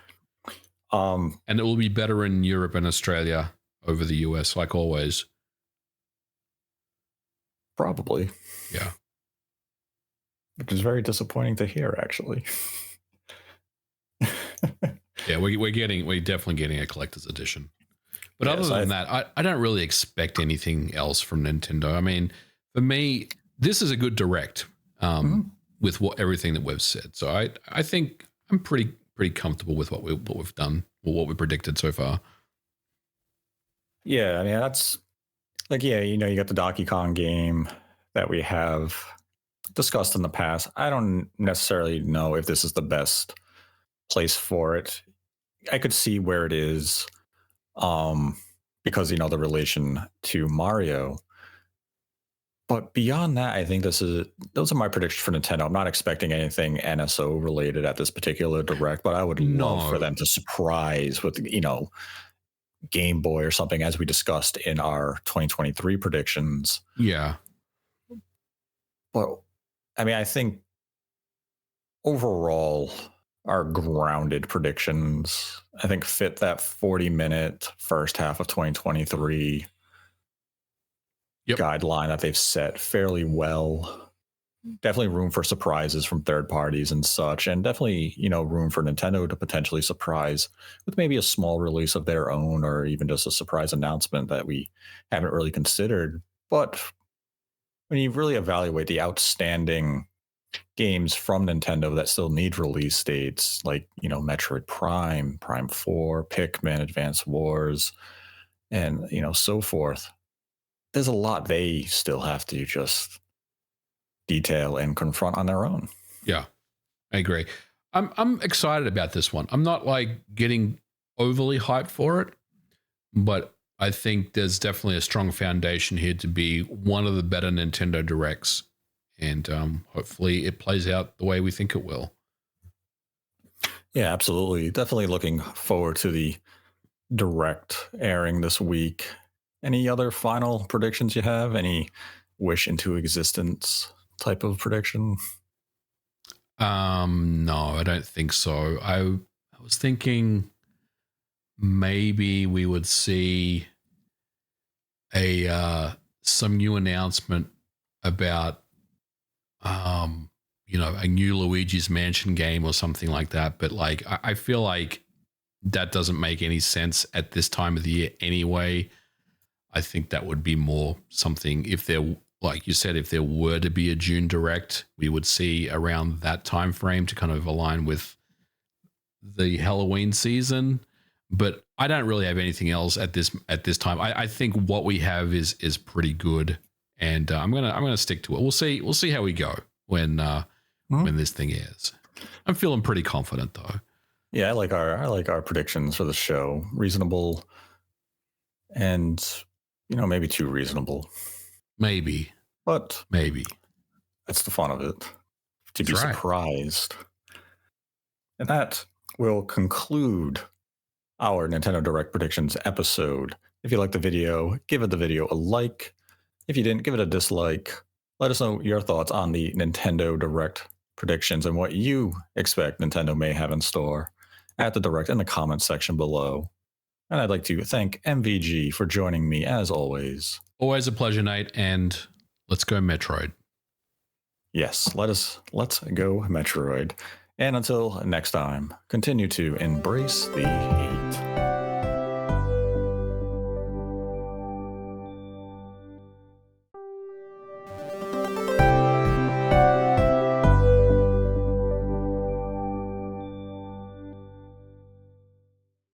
And it will be better in Europe and Australia over the US, like always. Probably. Yeah. Which is very disappointing to hear, actually. Yeah, we're definitely getting a collector's edition. But other than that, I don't really expect anything else from Nintendo. I mean, for me, this is a good direct with everything that we've said. So I think I'm pretty comfortable with what we've done or what we predicted so far. Yeah, I mean, that's like, you got the Donkey Kong game that we have discussed in the past. I don't necessarily know if this is the best place for it. I could see where it is because, the relation to Mario. But beyond that, I think those are my predictions for Nintendo. I'm not expecting anything NSO related at this particular direct, but I would love for them to surprise with, Game Boy or something, as we discussed in our 2023 predictions. Yeah. But I mean, I think overall, our grounded predictions, I think, fit that 40-minute first half of 2023 guideline that they've set fairly well. Definitely room for surprises from third parties and such, and definitely, room for Nintendo to potentially surprise with maybe a small release of their own, or even just a surprise announcement that we haven't really considered. But when you really evaluate the outstanding games from Nintendo that still need release dates, like, Metroid Prime, Prime 4, Pikmin, Advance Wars, and, so forth, there's a lot they still have to just detail and confront on their own. Yeah, I agree. I'm excited about this one. I'm not getting overly hyped for it, but I think there's definitely a strong foundation here to be one of the better Nintendo Directs, and hopefully it plays out the way we think it will. Yeah, absolutely. Definitely looking forward to the Direct airing this week. Any other final predictions you have? Any wish into existence type of prediction? No, I don't think so. I was thinking maybe we would see some new announcement about a new Luigi's Mansion game or something like that. But like, I feel like that doesn't make any sense at this time of the year anyway. I think that would be more something if there, like you said, if there were to be a June Direct, we would see around that time frame to kind of align with the Halloween season. But I don't really have anything else at this time. I think what we have is pretty good, and I'm gonna stick to it. We'll see how we go when this thing airs. I'm feeling pretty confident though. Yeah, I like our predictions for the show. Reasonable, and maybe too reasonable. Maybe, but maybe that's the fun of it, to be surprised. And that will conclude our Nintendo Direct predictions episode. If you liked the video, give the video a like. If you didn't, give it a dislike. Let us know your thoughts on the Nintendo Direct predictions and what you expect Nintendo may have in store at the Direct in the comments section below. And I'd like to thank MVG for joining me as always. Always a pleasure, Nate, and let's go Metroid. Yes, let's go Metroid. And until next time, continue to embrace the